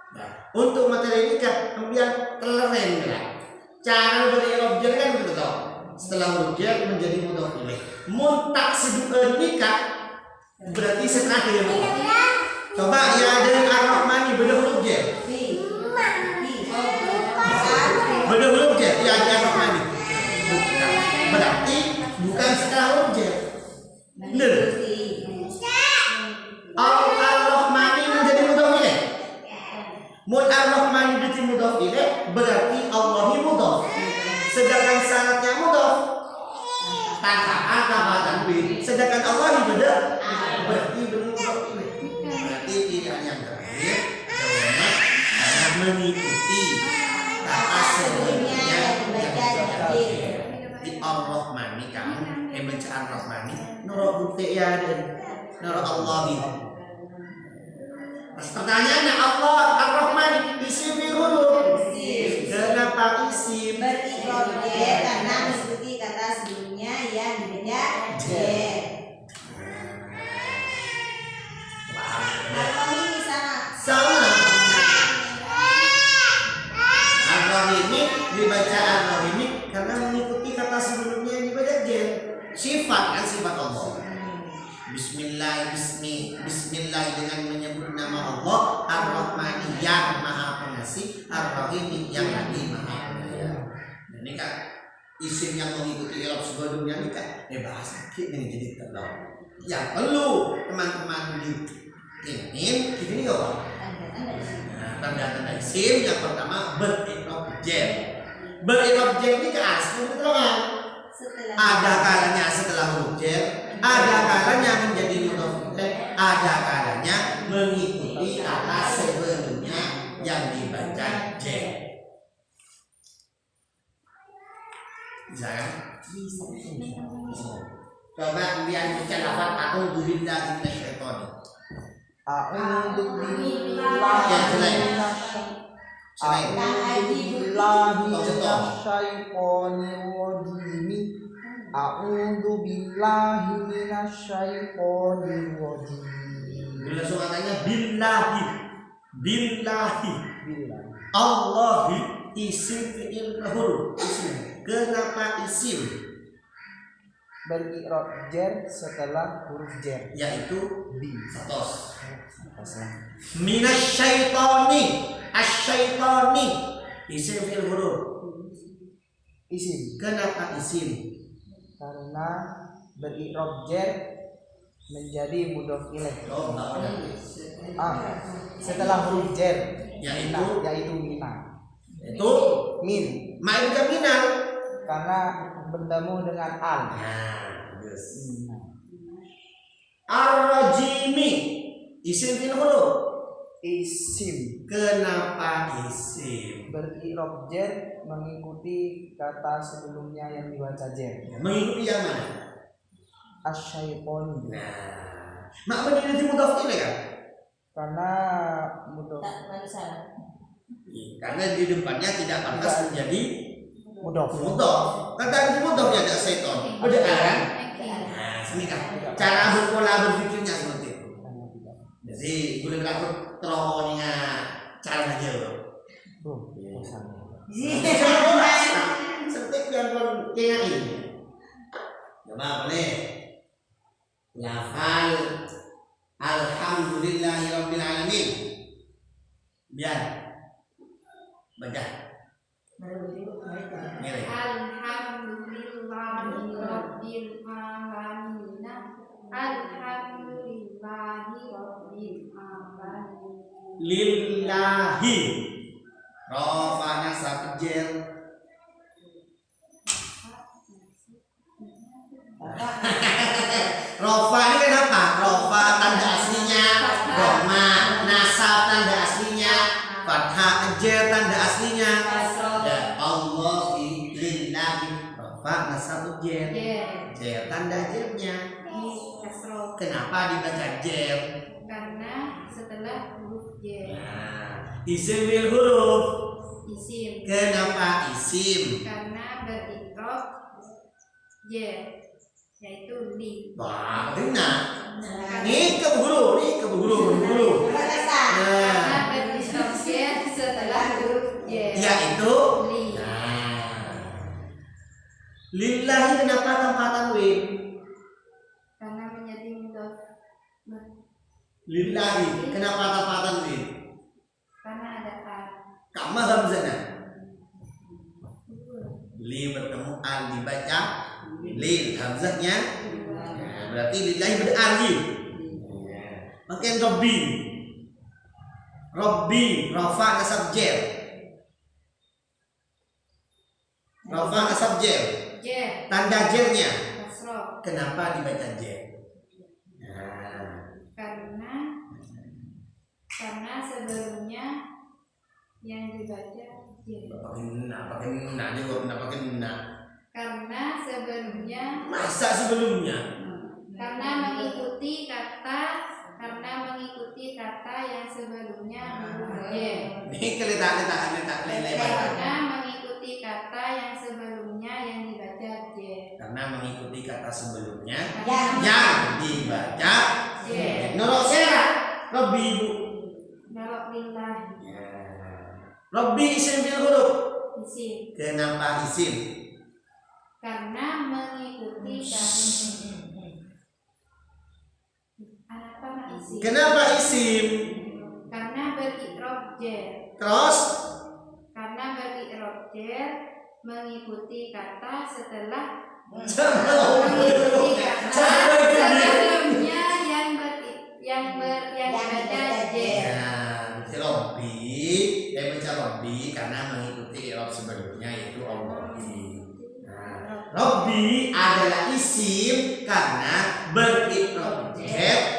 Nah, untuk materi ini kan kemudian teleren lah. Cara beri objek kan begitu toh. Setelah objek menjadi mudhof ilaih. Muntak seduk nikah berarti setelah dia coba ya dari Ar-Rahmani bedah objek. Bedah objek ya dari Ar-Rahmani. Bukan. Berarti bukan setelah objek. Benar. Ar-Rahmani menjadi mudhof ilaih. Mun Ar-Rahmani menjadi mudhof ilaih berarti Allahi mudhof. Sedangkan syaratnya mudhof tanpa tanwin. Sedangkan Allahi beda berarti mudhof ilaih. Berarti pilihan yang terakhir jawabannya adalah mengikuti kata sebelumnya yang dibaca di Ar-Rahmani kamu baca Ar-Rahmani nurut bukti ya dan nurut Allahi. Pertanyaannya Allah Ar-Rahmani isim huruf. Kenapa isim? Berikrojer karena mengikuti kata sebelumnya yang dibaca jer. Ar-Rahimi Sama. Ar-Rahimi dibaca Ar-Rahimi karena mengikuti kata sebelumnya yang dibaca jer. Sifat kan sifat Allah. Bismillah dengan menyebut nama Allah Ar-Rahmani yang maha pengasih, Ar-Rahim yang lagi maha penyayang. Dan ini kan isim yang mengikuti ilmu sebelumnya ini kan bahasa kita ini jadi terlalu. Yang perlu teman-teman ingin ini apa? Tanda-tanda isim yang pertama berirob jer. Berirob jer ini ke asli betul. Ada kalanya setelah huruf jer, ada kalanya menjadi mudhof ilaih, ada kalanya mengikuti kata sebelumnya yang dibaca jer. Bisa kan? Coba kalian baca lafaz a'udzu billahi minasyaitonir. A'udzu Ya, selain. A'udzu billahi minasyaitonir rajim. Langsung katanya billahi. Billahi. Allahi isim fi'il huruf. Isim. Kenapa isim? Beri'rab jer setelah huruf jer Yaitu bi. satos. Minasyaitoni. Asyaitoni isim fi'il huruf. Isim Kenapa isim? karena beri'rab jer menjadi mudhof ilaih. Setelah huruf jer yaitu mina. Itu Min main minal. karena bertemu dengan al. Ar-Rajimi isim fi'il huruf. Isim Kenapa isim? beri'rab jer mengikuti kata sebelumnya yang dibaca jer. Mengikuti yang mana? Asyaitoni. Nah, makna ini mudhof ilaih kan? Karena mudhof Karena di depannya tidak pantas menjadi mudhof. Kata di mudhof ya ada syaiton. Ada kan? Nah, sini kan. Cara berpola berpikirnya seperti itu. Jadi boleh berlaku teronya cara aja loh. Seperti yang kon ini. Coba boleh. Lafal alhamdulillahirabbil alamin. Biar baca. Mire. Alhamdulillahirabbil alamin. Alhamdulillahirabbil alamin. Lillahi rofana sabjel. Rofa ini kan apa? Rofa tanda aslinya Roma, nasab tanda aslinya fathah ngejer tanda aslinya. Kasroh. Ya Allahi lillahi rafa nasab jer. Jer tanda jernya. Kasroh. Kenapa dibaca jer? Karena setelah huruf J. Nah, isim bil huruf. Isim. Kenapa isim? Karena berikrop J, yaitu li. Wah, benar. Nih ke guru. Batasan. Karena berikrop J setelah huruf J. Yaitu Li. nah. Lillahi kenapa tanpa tanwin? Karena menjadi mudhof. Lillahi kenapa tanpa tanwin? Karena ada a. Kama hamzana. Li bertemu al dibaca lil hamzahnya. Nah, berarti lillahi beralif. Makin Robbi rafa nasab jer. Rafa nasab jer. J. Tanda jernya. Kasroh. Kenapa dibaca jer? Nah, Karena sebelumnya yang dibaca J. pakai kena. Karena sebelumnya Masa sebelumnya? karena mengikuti kata yang sebelumnya huruf J. Nih letak lele. Karena mengikuti kata yang sebelumnya yang dibaca J. Karena mengikuti kata sebelumnya Yang. yang dibaca J. Norok saya Robbi ibu. Narok lillahi. Robbi isim bil huruf. Isim. Kenapa isim? Karena mengikuti kata. Apa isim? Kenapa isim? Karena berikrop J. Terus Karena berikrop J mengikuti kata setelah mengikuti kata sebelumnya yang dibaca J. ya, Robbi, baca Robbi karena mengikuti i'rab sebelumnya yaitu Allahi. Nah, Robbi adalah isim karena berikrab J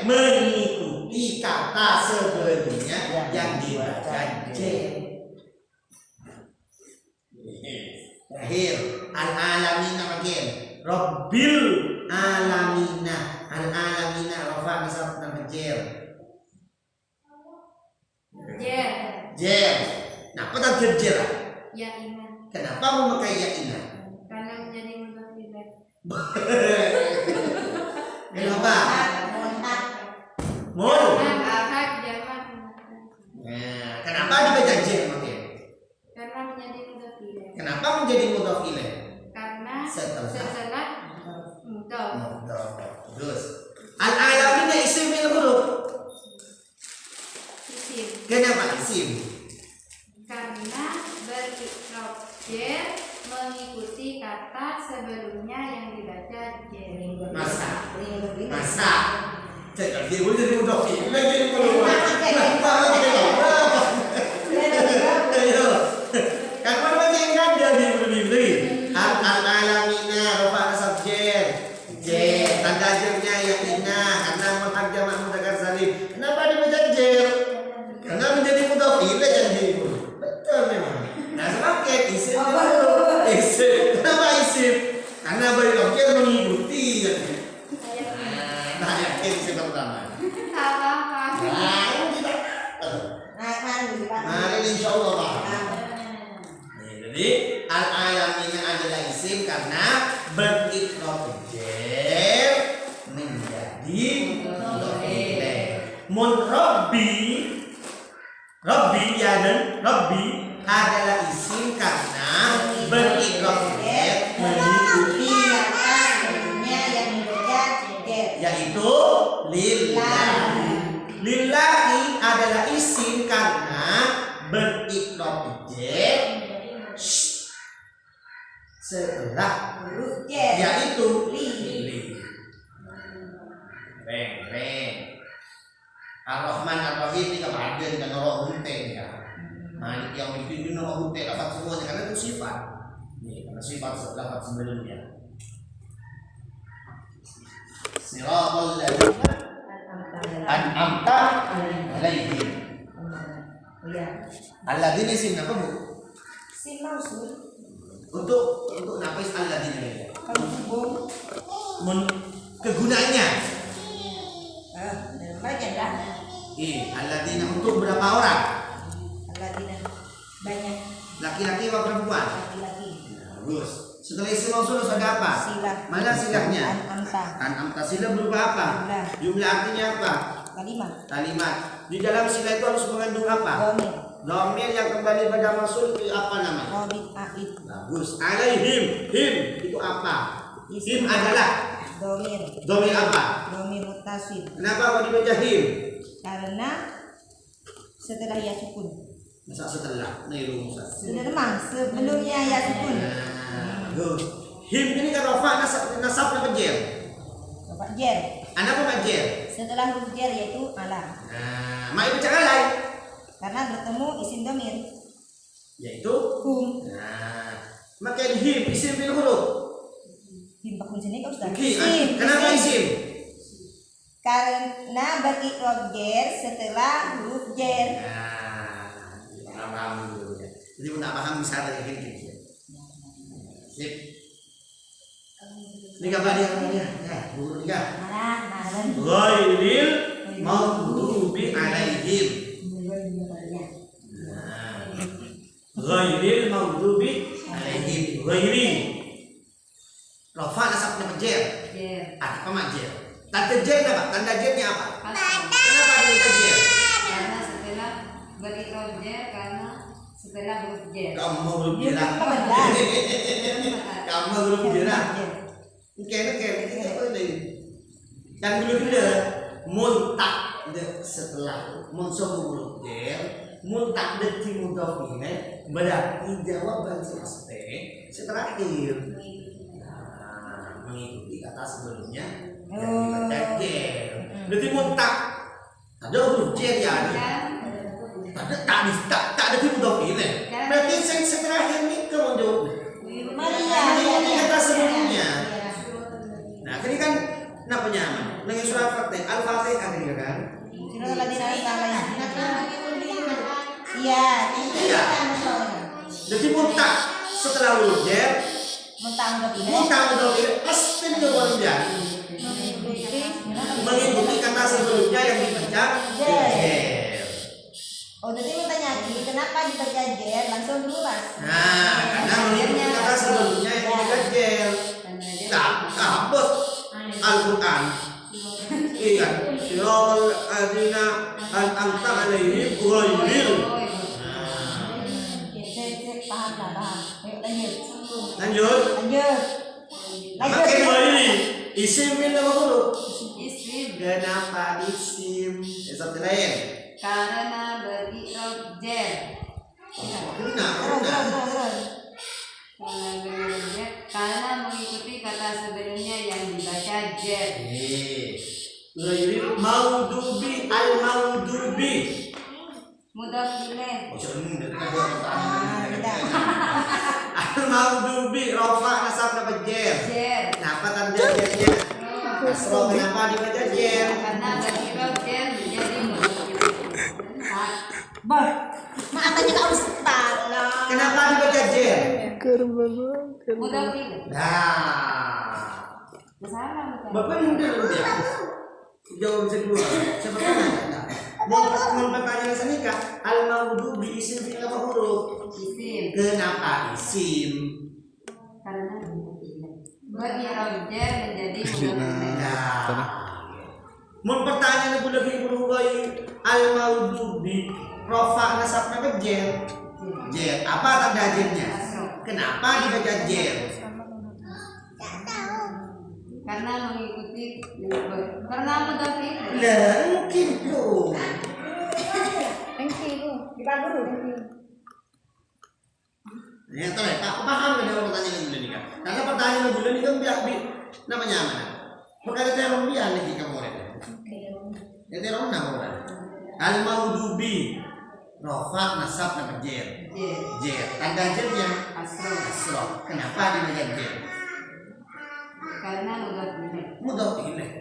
mengikuti kata sebelumnya yang dibaca J. Terakhir, al-alamina makin Robbil alamina. Al-alamina rafa nasab tanjer. J. Jer. Nah, apa tanjer jer? Ya iman. Kenapa memakai ya ina? Karena menjadi mudhof ilaih. Kenapa? Montak. Mul. Karena ahad jamak muannats. Nah, kenapa dibaca jer makin? Karena menjadi mudhof ilaih. Kenapa menjadi mudhof ilaih? Karena Setelah. setelah mudhof. Mudhof. Terus al-alamina isim bil huruf. Isim. Kenapa isim? Karena berikrop J mengikuti kata sebelumnya yang dibaca J. Masa jadi mudhof ilaih jadi keluar. Kan mana baca yang ada di beli. Al-alamina rafa nasab jer. Tanda jernya yang ina karena muhak jamak mudzakkar salim. Kenapa dibaca jer? Karena menjadi mudhof ilaih jadi. Betul memang. Nah, semakin isim dulu. Isim. Kenapa isim? Karena berikrab jer mengikuti jadi. Nah, yakin isim pertama. Apa-apa. Nah, ini kita. Mari insyaallah Pak. Jadi al-alamina adalah isim karena berikrab jer menjadi mudhof ilaih. Robbi ya dan Robbi adalah isim karena berikrab jer mengikuti yaitu lillahi. Lillahi adalah isim karena berikrab jer setelah yaitu li. Reng. Ar-Rahman Ar-Rahim ini kebahagiaan dan orang hunte ya. Malik yang bikin orang hunte lafaz semuanya karena itu sifat. Nih, karena sifat lafaz sebelumnya. Siratal ladzina an'amta alaihim. Oh ya. Alladzina isim apa bu? Sim mausul. Untuk nafis alladzina ya. Kalau hubung. Kegunaannya. Banyak dah. Alladzina untuk berapa orang? Alladzina banyak. Laki-laki atau perempuan? Laki-laki. Bagus. Setelah isim mausul ada apa? Silah. Mana silahnya? Amta. Amta silah berupa apa? Jumlah. Jumlah artinya apa? Kalimat. Di dalam silah itu harus mengandung apa? Domir. Domir yang kembali pada mausul itu apa namanya? Robit aid. Bagus. Alaihim. Him itu apa? Him adalah Domir. domir apa? Domir mutasil. Kenapa kau dibaca him? Karena setelah ya sukun. Masa setelah? Nih rumusnya. Sudah memang sebelumnya ya sukun. Bagus. Him ini kan rofa nasab apa jer? Bapak jer. Anak apa jer? Setelah huruf jer yaitu ala. Mai bicara lain. Karena bertemu isim domir. Yaitu Hum. maka him isim bil huruf. Him bakun sini kau sudah. Kenapa isim? Karena berikrab jer setelah huruf jer. Paham dulu ya. Jadi nak paham bisa dari gini. Sip. Ini gambar dia namanya. Ya, buku tiga. Marah. Ghairil maghdubi alaihim. Ghairil maghdubi alaihim. Ghairi. Rafa nasabnya jer. Ada apa jer? Tanda jer apa? Tanda jernya apa? Kenapa dia jer? Karena setelah berikrab jer, karena setelah huruf jer. Kamu belum bilang. Kamu belum bilang. Kayaknya apa ini? Yang belum bilang muntak setelah munsab huruf jer, muntak deti mudhafine berarti jawaban semesta setelah akhir. Mengikuti kata sebelumnya yang dibaca jer. Berarti muntak ada huruf jer ya ada. Tak ada mudhafine. Berarti setelah ini kamu jawab. Mengikuti kata sebelumnya. Nah, ini kan kenapa nyaman? Dengan surat Fatihah, Al-Fatihah ini kan? Surat Al-Fatihah. Iya. Jadi muntah setelah huruf jer, muntah pasti kemudian mengikuti kata sebelumnya yang dibaca jer. Oh, jadi mau tanya lagi, kenapa dibaca jer langsung dulu mas? Nah, karena mengikuti kata sebelumnya yang dibaca jer. Hapus Al-Quran. Iya, siratal ladzina an'amta 'alaihim ghairil. Paham. Lanjut. Pakai ghairi. Isim min apa huruf? Isim. Kenapa isim? Satu lain. Karena berikrab jer. Karena mengikuti kata sebelumnya yang dibaca jer. Ghairil maghdubi al-maghdubi. Mudhaf ilaih. Al-maghdubi rafa nasab apa jer? Jer. Kenapa tanda jernya? Kasroh kenapa dibaca jer? Karena berikrab jer menjadi mudhaf ilaih. Maaf tanya kau Ustaz. Kenapa dibaca jer? Mudhaf ilaih. Nah, Salah bukan? Bapak yang udah ya. Jawab kedua. Siapa tanya? Mau pertanyaan senikah? Al-maghdubi isim fi'il apa huruf? Isim. Kenapa isim? Karena berikrab jer menjadi mudhaf ilaih. Mau pertanyaan yang udah berubah al-maghdubi rafa nasabnya ke jer. Jer. Apa tanda jernya? Kenapa dibaca jer? Karena mengikuti karena mudhaf ilaih. Lah, mungkin tuh. Ya, tahu ya, Pak paham ya dengan pertanyaan yang ini kan? Karena pertanyaan yang ini kan biar namanya mana? Perkara terong dia nih kamu orang. Ya terong nama orang. Al-maghdubi rafa nasab nama jer. Jer. Tanda jernya asroh. Kenapa dibaca jer? Karena mudhaf ilaih. Mudhaf ilaih.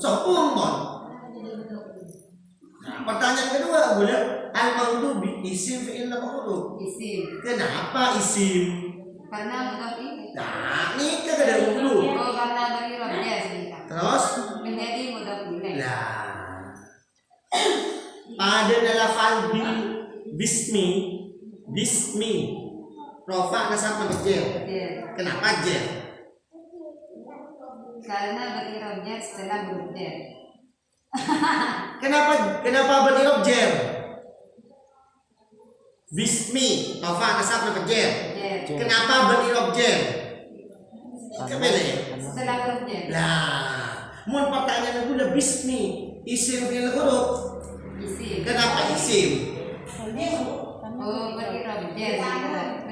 Sopung mon. Nah, pertanyaan kedua boleh al-maghdubi isim fi'il apa huruf? Isim. Kenapa isim? Karena mudhof ini. Nah, ini kan ada dulu. Oh, karena beri roja sebentar. Terus Menjadi mudhof ilaih. lah pada lafal bismi rofa nasab mabjir. Jer. Kenapa jer? Karena beri roja setelah huruf jer. Kenapa berirob jer? Bismi rofa nasab mabjir. Jer. Kenapa berirob jer? Kebele. Setelah huruf jer. Lah, mun pertanyaan aku udah bismi isim fi'il huruf. Isim. Kenapa isim? Oh, beri roja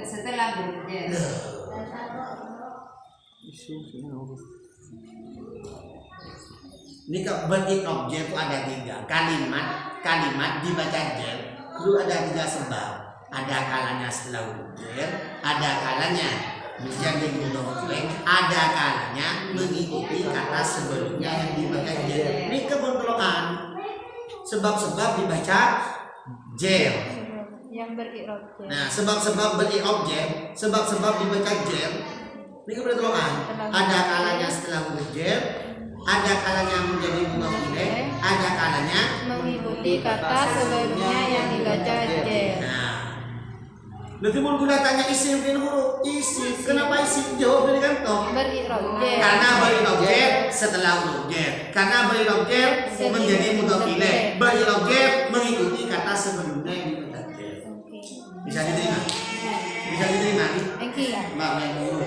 setelah huruf jer. Ini bentuk objek itu ada 3 kalimat dibaca jer itu ada 3 sebab. Ada kalanya setelah huruf jer, ada kalanya menjadi mudhof ilaih, ada kalanya mengikuti kata sebelumnya yang dibaca jer. Ini kebetulan sebab-sebab dibaca jer. Yang berirob jer. Nah, sebab-sebab berirob jer, sebab-sebab dibaca jer. Ini kebetulan ada kalanya setelah huruf jer, ada kalanya menjadi mudhof ilaih, ada kalanya Mengikuti kata sebelumnya yang dibaca jer. nah. Nanti mau guna tanya isim fi'il huruf, isim. Kenapa isim? Jawab dari kantong. Berirob jer. Karena berirob jer setelah huruf jer. Karena berirob jer menjadi mudhof ilaih. Berirob jer mengikuti kata sebelumnya yang dibaca jer. Bisa diterima? Bisa diterima? Engki. Mbak, yang dulu.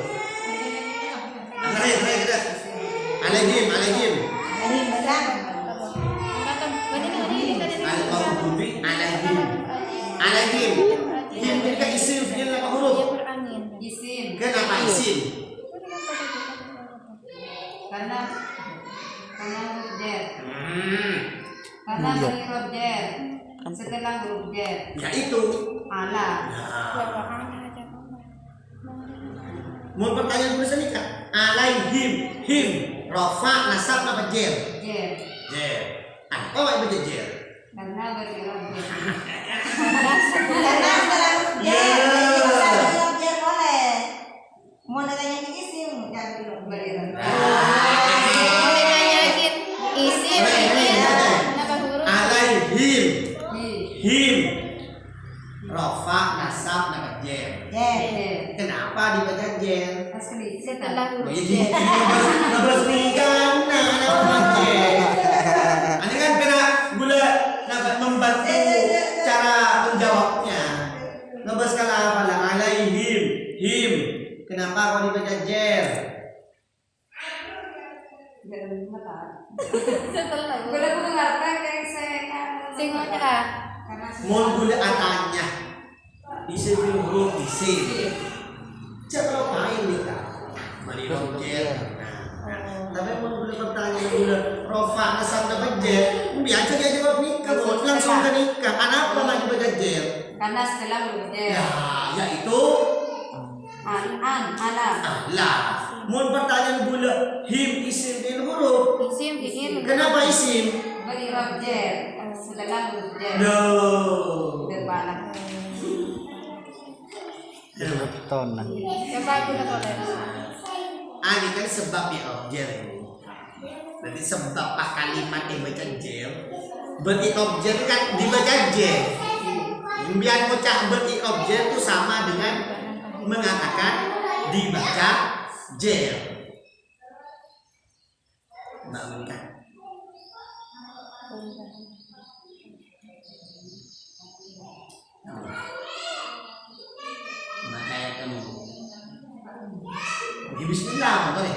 Terakhir kita. Alaihim. Ini benar. Al-maghdubi alaihim. Him ketika isim fi'il apa huruf? Isim. Kenapa isim? Karena huruf jer. Karena berirob jer setelah huruf jer. Yaitu Ala. Mau pertanyaan tulisan ini kan? Alaihim, him, rofa, nasab, apa jer? Jer. Jer. Apa yang baca jer? Karena berirob jer. Karena setelah huruf jer boleh. Mau nanya ke isim jangan bilang Berirob. Mau Menanyakin isim ini kenapa huruf? Alaihim, Hi. him, rofa, nasab, apa jer? Jer. Kenapa dibaca jer? Pas kali Setelah huruf Jadi Z. nabas nikan nama jer. Ini kan kena gula nabas membantu cara menjawabnya. Nabas kala apa alaihim, him. Kenapa kau dibaca jer? Setelah Gula aku mengarahkan kayak saya sing ngocah. Mun gula atanya isi huruf isi. Siapa main nih kak? Mari jer. Tapi mun gula pertanyaan gula rofa nasab dapat jer. Biasa dia jawab nikah, langsung ke nikah. Kenapa lagi baca jer? karena setelah huruf jer. Ya, yaitu Ala. lah. Mun pertanyaan gula him isim fi'il huruf. Isim fi'il. Kenapa isim? Berirob jer setelah huruf jer. No. Berbalah. Coba aku nak boleh. Ini kan sebabnya objek ini. Nanti sebab kalimat yang baca jer. Berarti objek kan dibaca jer. Biar bocah berarti objek itu sama dengan mengatakan dibaca jer. Mbak Monika. Mbak kayak kamu. Ya, bismillah, boleh.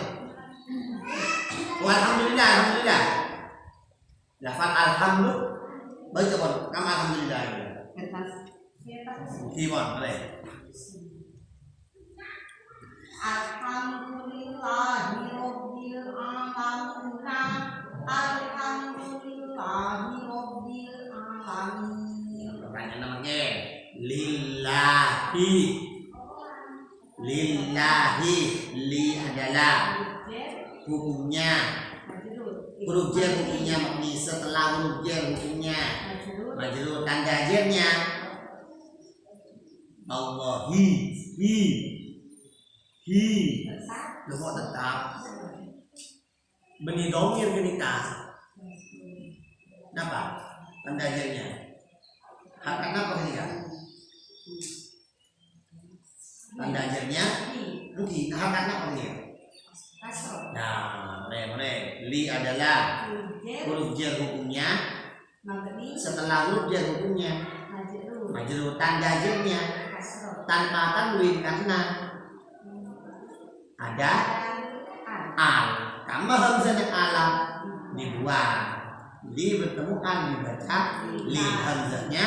Alhamdulillah, alhamdulillah. Lafal alhamdulillah. Baca pun, kamu alhamdulillah. Kertas. Gimana, boleh. Alhamdulillahirabbil alamin. Alhamdulillahirabbil alamin. Pertanyaan namanya lillahi. Lillahi li adalah hukumnya Huruf jar hukumnya mabni, setelah huruf jar hukumnya majrur, tanda jarnya Allahi, hi kok tetap beni domir genita. Kenapa? Tanda jarnya hakan apa ketika tanda jarnya rugi, hakan apa ketika? Nah, mulai li adalah huruf jar hukumnya, setelah huruf jar hukumnya majrur, tanda jarnya tanpa tanwin karena ada al, tambah hamzah dan alam dibuang, li bertemu al dibaca li, hamzahnya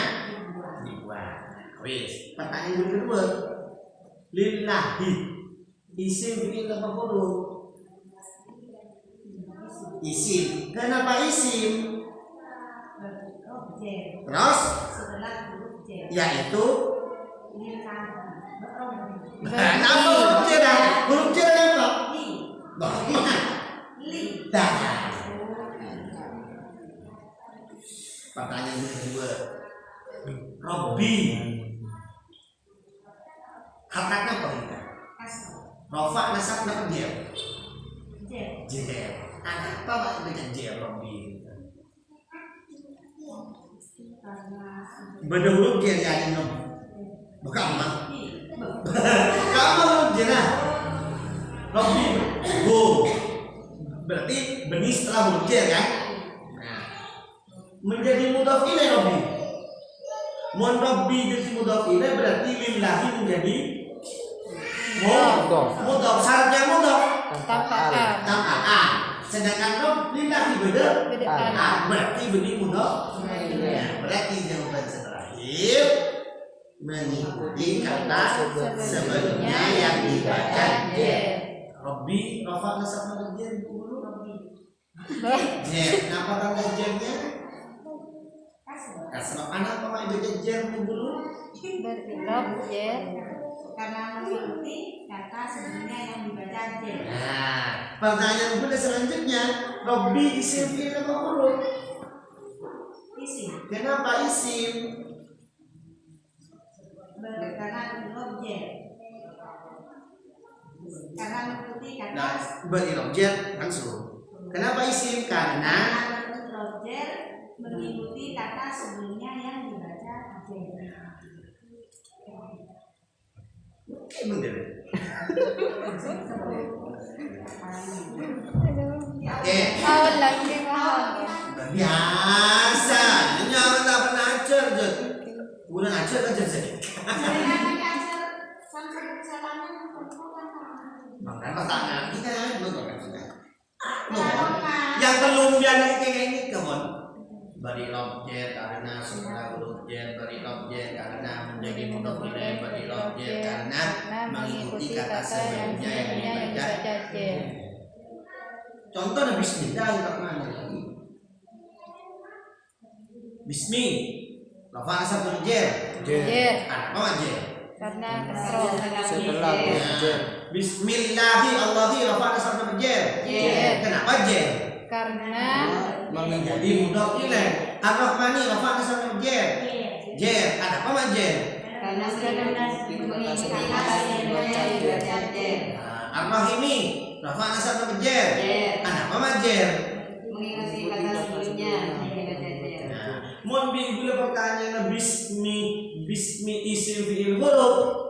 dibuang. Wis, pertanyaan yang kedua, lillahi isim fi'il apa huruf? Isim. Kenapa isim? Terus yaitu kenapa huruf jar? Huruf jar apa? Dah. Pertanyaan kedua, Robbi hakatnya apa kita? Rofa nasab nak jar. Jar. Ada apa pak dengan jar Robbi? Benda huruf jar jadi nom. Bukan mah. Kamu huruf jar lah. Robbi go. Berarti benih setelah huruf jar kan? Nah, menjadi mudhaf ilaih Robbi. Mun Robbi jadi mudhaf ilaih berarti lillahi menjadi mudhaf. Syaratnya mudhaf tanpa a. Sedangkan Rob lillahi beda berarti benih mudhaf. Berarti jawaban terakhir mengikuti kata sebelumnya yang dibaca jar. Robbi rafa nasab jar dulu Robbi. Jar, kenapa tanda jarnya? Kasrah. Kenapa mau dibaca jar dulu? Berrob jar karena mengikuti kata sebelumnya yang dibaca jar. Nah, pertanyaan gue selanjutnya, Robbi isim fi'il apa huruf? Isim. Kenapa isim? Karena huruf jar. Karena mengikuti kata. Nah, berhuruf jar langsung. Kenapa isim? Karena huruf jar mengikuti kata sebelumnya yang dibaca jar. oke bener. Oke. awal lagi mahal Biasa. Jangan tak pernah ajar je. Udah ajar aja sih. Makan pasangan kita belum kan sudah. Yang belum biar kayak ini kawan. Bari objek karena setelah objek, bari objek karena menjadi mudhaf ilaih, bari objek karena mengikuti kata sebelumnya yang dibaca. Contoh Nabi Bismillah yang mana lagi? Bismi, lafaz asal jar. Apa aja? karena kasroh Setelah huruf jar. Bismillahi Allahi lafaz asal jar. Kenapa jar? karena Menjadi mudhaf ilaih. Ar-Rahmani lafaz asal jar. Jar, ada apa jar? karena mengikuti kata yang dibaca jar Ar-Rahimi lafaz asal jar. Ada apa jar? mengikuti kata sebelumnya yang dibaca jar. Mun bila pertanyaan bismi isim fi'il huruf.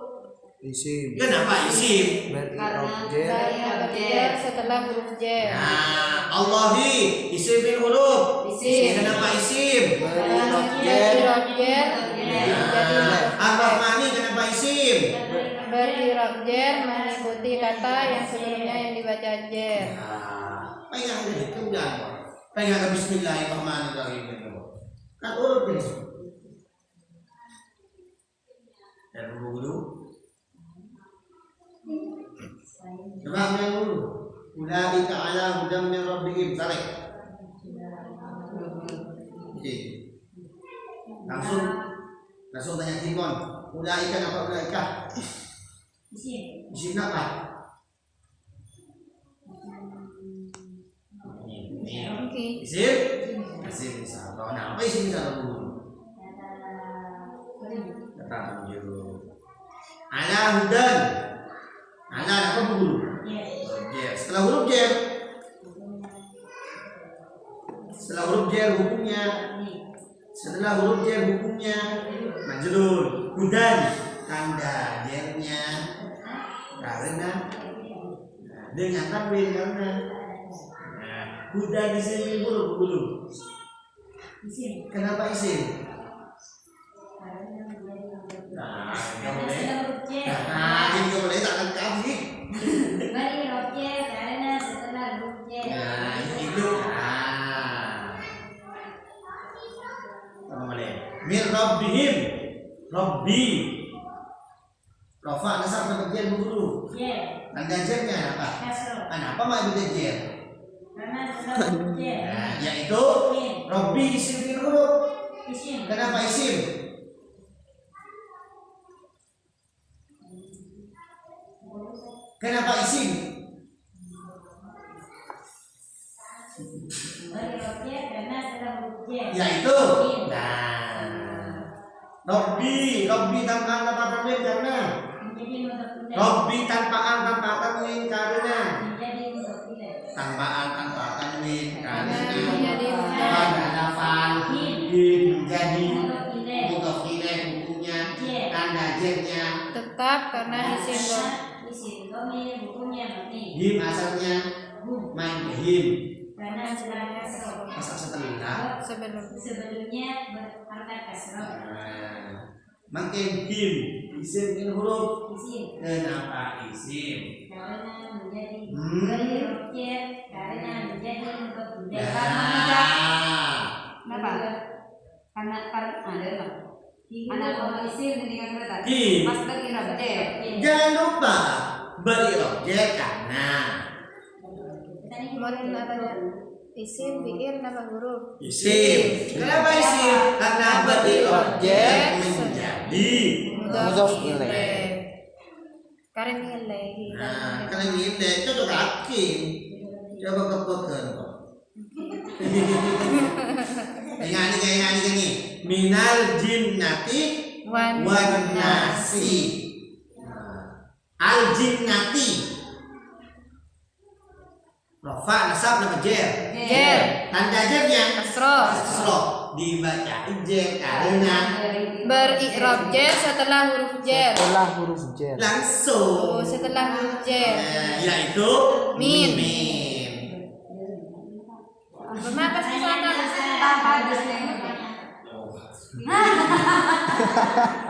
Isim. Kenapa isim? Berhuruf dari jar. huruf jar setelah huruf jar Nah, Allahi isim fi'il huruf. Isim. Kenapa isim? Berhuruf jar. dari huruf jar jadi Ar-Rahmani kenapa isim? beri huruf jar mengikuti kata yang sebelumnya yang dibaca jar. Pengen itu enggak? Pengen ke Bismillahirrahmanirrahim itu. Kan urut ini. Dan dulu. Coba yang dulu. Ulaika ala hudam min rabbihim. Tarik. Oke. Langsung tanya Timon. Ulaika apa ulaika? Isim apa? Oke. Isim misal. Nah, apa isim misal guru? Kata tunjuk. Ala hudan. Ala apa guru? Jer. Setelah huruf jer. Setelah huruf jer hukumnya majrur. Hudan tanda jernya karena dengan tanwin karena hudan isim huruf. Kenapa isim? Nah, ini nggak boleh tak lengkap sih. Nah, itu. Mir rabbihim. Rabbi. Rafa nasab sama jer guru. Tanda jernya apa? Kenapa maju jer? Nah, yaitu Rabbi isim huruf. Kenapa isim? Kenapa isim? Yaitu. Nah, Rabbi tanpa tanwin karena. Rabbi tanpa tanwin karena. Tanpa tanwin karena. Pada lafal jadi mudhof ilaih hukumnya tanda jernya Tetap karena isim him asalnya him karena sebenarnya asal setelah sebelumnya berharkat kasroh. makin him isim huruf kenapa isim Karena menjadi objek, karena menjadi untuk Kenapa? Karena ada anak kalau isim dengan kata Him. pas lagi objek. jangan lupa beri objek karena Kemarin apa ya? Isim, fi'il, nama huruf. isim kenapa isim karena beri objek menjadi Mudhof ilaih. Karena nilai. nah kalau ini cocok yakin coba kepekan kok Ingat ini minal jinnati wan nasi al jinnati rafa nasab nama jer tanda jernya kasroh dibaca jer karena Beri'rab jer setelah huruf jer. langsung Setelah huruf jer. yaitu Min. Kenapa sih sana?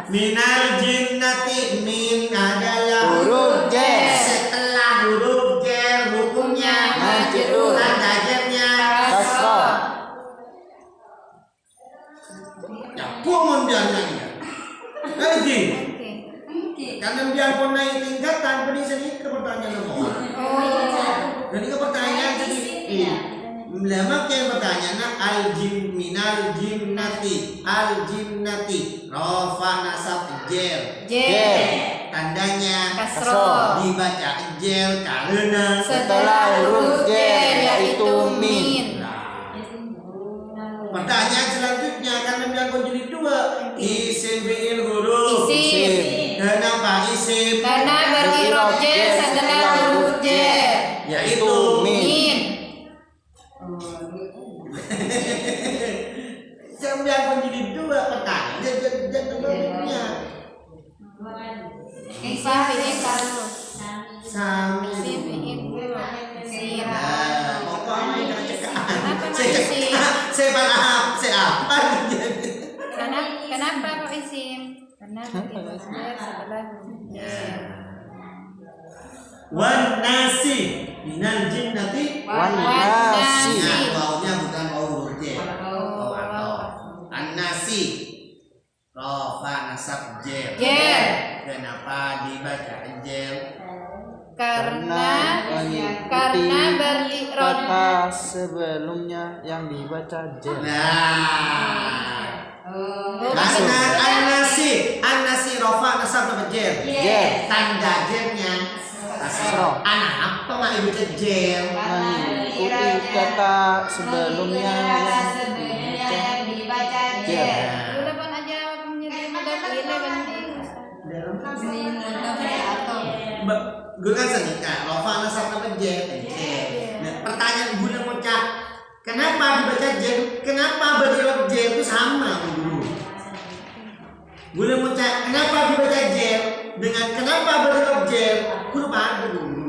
Minal jinnati min adalah Huruf jer. setelah huruf jer hukumnya Majrur. tanda jernya Kasroh. ya kumun biarnya lagi Oke. karena biarpun naik tingkatan penisah ini ke pertanyaan nomor jadi ke pertanyaan jadi lama ke pertanyaan minal jinnati rafa nasab jer tandanya Kasroh. dibaca jer karena Setelah huruf jer yaitu min. pertanyaan selanjutnya karena biarpun jadi dua isim fi'il huruf Isim. kenapa isim Karena beri'rab jer setelah huruf jer yaitu min. Sambil menjadi dua pertanyaan jadi bentuknya Isim fi'il huruf. sami Isim fi'il huruf. Isim. pokoknya jangan cekak Kenapa isim? saya apa Kenapa kok isim? Karena beri'rab jer setelah huruf jer. wan nasi minal jinnati Wan nasi. nah wawunya bukan wawu huruf j wawu atau an-nasi rafa nasab jer kenapa dibaca jer Karena beri'rab kata sebelumnya yang dibaca jer. nah karena an-nasi rafa nasab nama jer Jer. tanda jernya Kasroh. anak apa mak ibu jer mengikuti kata sebelumnya yang dibaca jer. Dulu kan aja menjadi mudhof ilaih penting. Ini mudhof atau Guru kan senika, rofa nasab apa jer? Nah, pertanyaan guru mau cak, kenapa dibaca jer? Kenapa berirob jer itu sama guru? Guru mau cak, kenapa dibaca jer? Dengan kenapa berirob jer? Guru paham guru.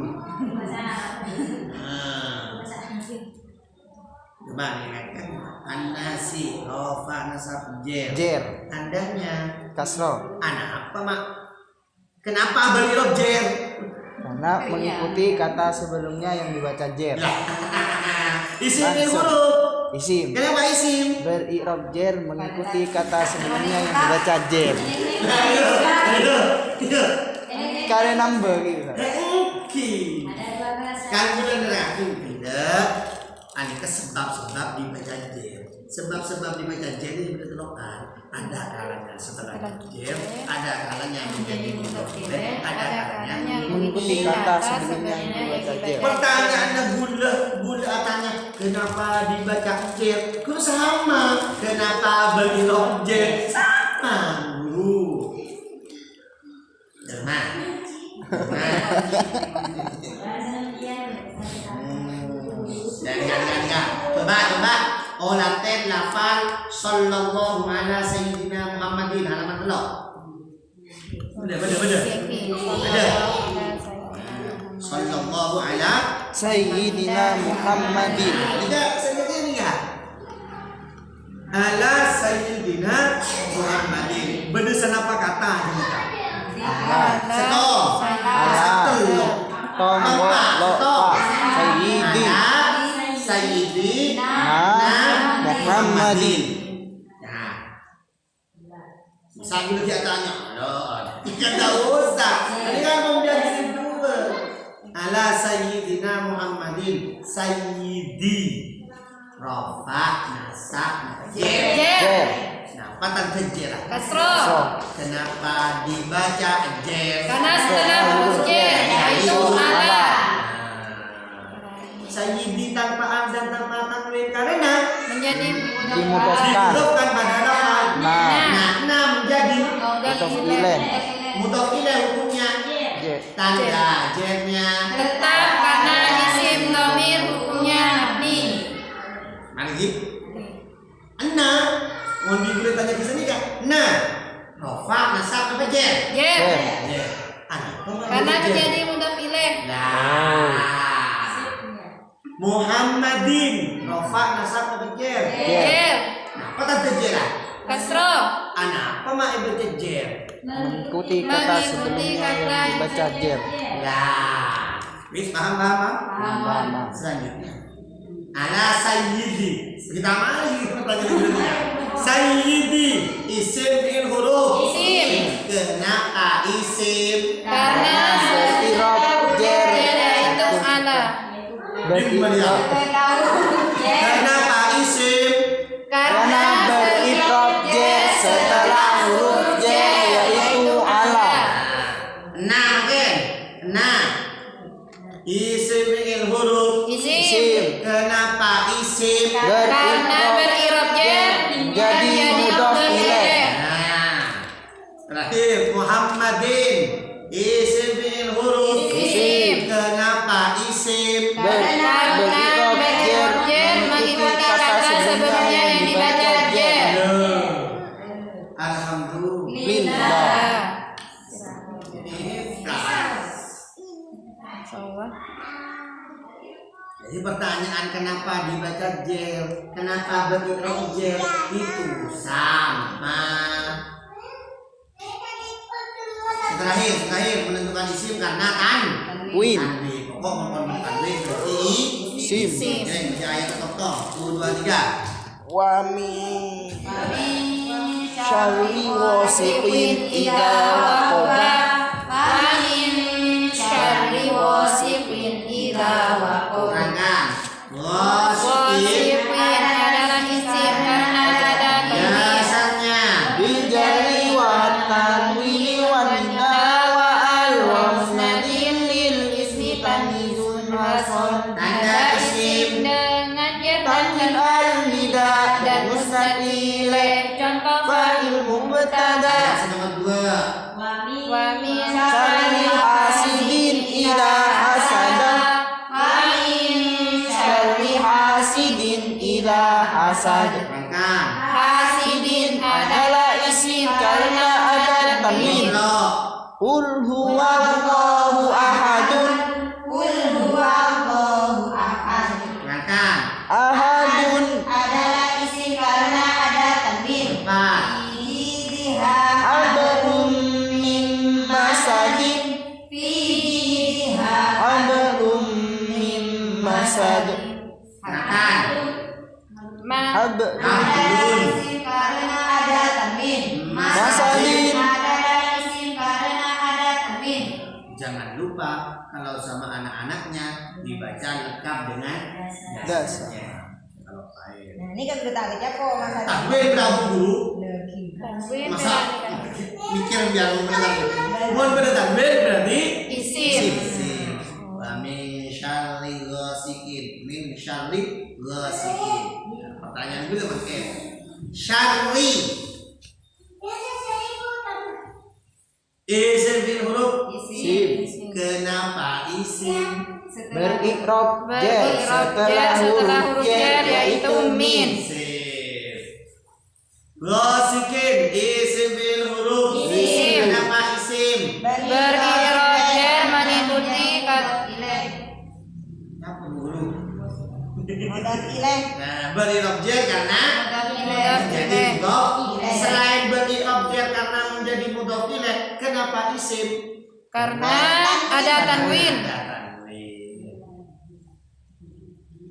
Coba lihatkan an-nasi rofa nasab jer. Tandanya kasro anak apa mak? Kenapa berirob jer? karena mengikuti kata sebelumnya yang dibaca jer. Isim Langsung. huruf. Isim Kenapa isim? berirob jer mengikuti kata sebelumnya yang dibaca jer. Kalian nambah gitu. Oke. Kan sudah nerangin tidak? Aneka sebab-sebab dibaca jer. Sebab-sebab dibaca jer ini sudah terlokan. Ada kalanya setelah jer, ada kalanya menjadi mudhof ilaih, ada kalanya Mengikuti kata sebelumnya yang dibaca jer. pertanyaannya bunda tanya kenapa dibaca jer? Guru sama. Kenapa berirob jer? Sama guru. Dengar. Jangan. Coba. Olaten lafal sallallahu ala sayyidina Muhammadin halaman telok. Bener. Sallallahu ala Sayyidina Muhammadin. tidak sebenarnya ini ya. Ala sayyidina Muhammadin. Bedesan apa kata kita? Seto. Satu. Tom lo pa Sayyidi Sayyidi Muhammadin. Nah, bisa gitu dia tanya. Tidak usah. Ini kan mau jadi dua. Ala Sayyidina Muhammadin. Sayyidi. Rafa nasab jer. Jer Kenapa tante jer? kasro. Kenapa dibaca jer? Karena setelah huruf jer yaitu ala. Sayyidi tanpa am dan tanpa tanwin karena Menjadi dimudhofkan. dihurufkan pada lafal. Nah, menjadi Mudhof ilaih. mudhof ilaih hukumnya Jer tanda jernya tetap karena isim dhamir hukumnya mabni. lagi. Nah, mau diberi tanya ke sini kan? Nah, rofa nasab apa jer? Jer. Jer. Karena menjadi mudhof ilaih. Nah, Muhammadin rofa nasab apa jer? Jer. Nah, apa tanda jer? Kasro. Anak apa mak ibu jer? mengikuti kata sebelumnya yang dibaca jer. Lah, wis paham? Paham. Selanjutnya, ala sayyidi. Kita lagi pertanyaan berikutnya. Sayyidi isim fi'il huruf. Isim. Kenapa isim? Karena berirob jer yaitu ala. berirob Kenapa isim? karena berirob jer setelah huruf jer yaitu ala. Nah, kan? Nah, isim fi'il huruf. Isim. Kenapa isim? Karena berirob jer jadi mudhof ilaih. Nah, terakhir Muhammadin isim fi'il huruf. Isim. Kenapa isim? Karena berirob jer mengikuti kata sebelumnya yang dibaca jer. Alhamdulillah. Jadi pertanyaan kenapa dibaca jer, kenapa berirob jer itu sama. Terakhir menentukan isim karena Win. tanwin. Pokok menentukan tanwin berarti Sim. Jadi baca ayat ketok 1, 2, 3. Wa min syarri wasiqin idza waqaba. Wa min syarri wasiqin idza waqaba. Kurangkan. Wasiqin Wasiqin adalah isim karena ada dhamir. biasanya Bil jarri wa tanwini wa nida wa al wa musnadin lil ismi tamyizun wa son. tanda isim wa min syarri hasidin idza hasada wa min syarri hasidin idza hasada. Terangkan. hasidin Adalah isim karena ada tanwin. Qul huwallahu ahadun. Qul huwallahu ahad. Terangkan. Ahadun Adalah isim karena ada tanwin. Cepat. Fiha hablum min masadin. fiha Hablum min masad. Terangkan. ma Hablum Hablum. isim karena ada tanwin. masadin. Adalah isim karena ada tanwin. Jangan lupa kalau sama anak-anaknya dibaca lengkap dengan Dasar. Kalau baik. Nah, ini kan udah tak kecap kok Mas Adi. Takbir berapa guru? tanwin Masa mikir biar benar. Mohon pada takbir berarti isim isim. Wa min syarri ghasikin. Min syarri ghasikin. Nah, pertanyaan gue pakai syarri. Isim bil huruf. Isim. Kenapa isim? Berikrab jar Berikrab jar setelah huruf jar yaitu min. Isim. Ghasikin. Isim bil huruf. Isim. Kenapa isim? Berikrab jar mengikuti kata Apa dulu? Modal ilaih. Nah, beri objek karena Mudhaf menjadi ilaih. mudhaf. Selain beri objek karena menjadi mudhaf ilaih, kenapa isim? karena ada tanwin. Ada tanwin.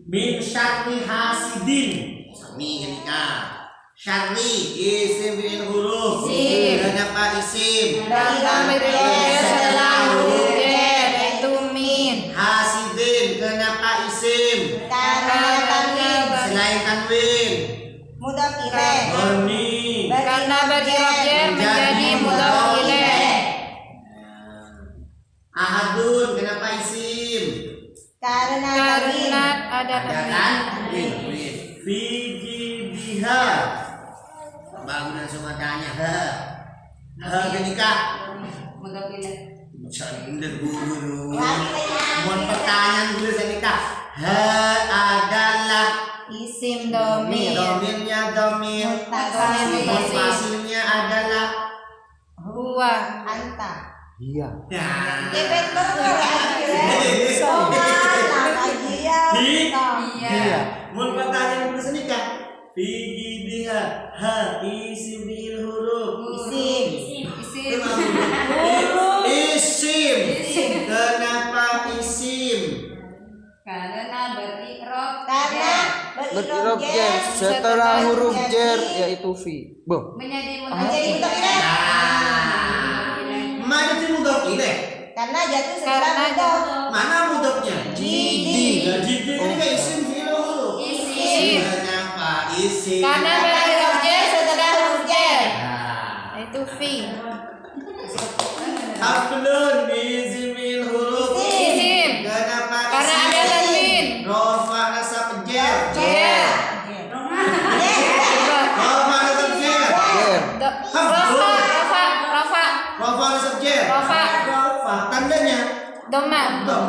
Min syarri hasidin. Sami ketika syarri isim bil huruf. Isim. Kenapa isim? Dan berikrab jar setelah huruf jar yaitu min. Hasidin. Kenapa isim? Karena tanwin. Selain tanwin. Mudhaf ilaih. Bani. Karena berikrab jar menjadi mudhaf ilaih. Ahadun. Kenapa isim? Karena Karena tanwin. ada Ada kan? tanwin. Fiji biha. Bangunan semua tanya. Ha kenikah. Mudhaf ilaih. Jangan guru. Mohon pertanyaan dulu senikah. Ha adalah Isim Domir. domirnya domir. Mutakallim. Sifat fasilnya adalah Huwa anta. Iya. ya. Kepet bener akhirnya. Somalah kajian. iya. Mohon pertanyaan dulu senikah. Fiji biha. Ha isim bil huruf. Isim. Isim. Isim. Kenapa isim? Karena berikrab Karena Berikrab jar setelah huruf jar yaitu fi. Boh. menjadi menjadi mudhaf ilaih. Mana itu mudhaf ilaih? Karena jatuh setelah Karena mudhaf. Mana mudhafnya? Jidi. Nah, jidi ini kan isim bil huruf. Isim. Kenapa isim? Karena berikrab jar setelah huruf jar Nah, yaitu fi. Hablun isim bil huruf. Isim. Kenapa Karena isim? ada tanwin. Rofa nasab jar. Jar. Rofa nasab jar. Jar. Rafa. Rofa nasab jar. Rofa. Rofa tandanya Doma. dom.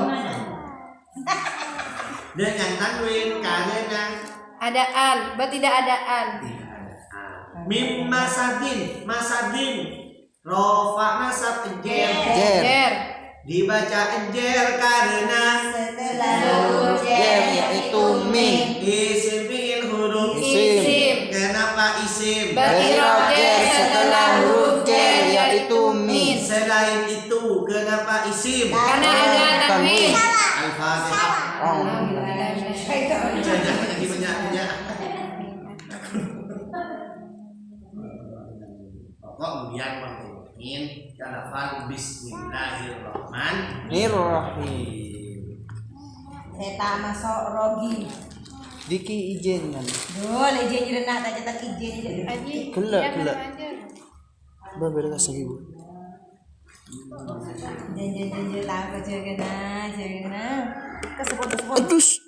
Dengan tanwin karena Ada al, tidak ada al. tidak ada a. Mim masadin, masadin. Rofa nasab jar. Jar. Jar. Dibaca jar karena Setelah huruf Jar yaitu min. isim bil huruf. Isim. Kenapa isim? Berikrab jar setelah huruf jar yaitu min. Selain itu, kenapa isim? Karena ada tanwin. Al-Fatihah. Oh. Jangan lagi banyak-banyak. Kemudian mengikutin lafal Bismillahirrahmanirrahim. Eta masuk rogi. Diki ijen kan. Duh, lejen jerenah tak cetak ijen. Aji. Gelak, iya, gelak. mana aja. Berbeda kasih ibu. Jen tahu jangan. Kesepot-sepot. Aduh.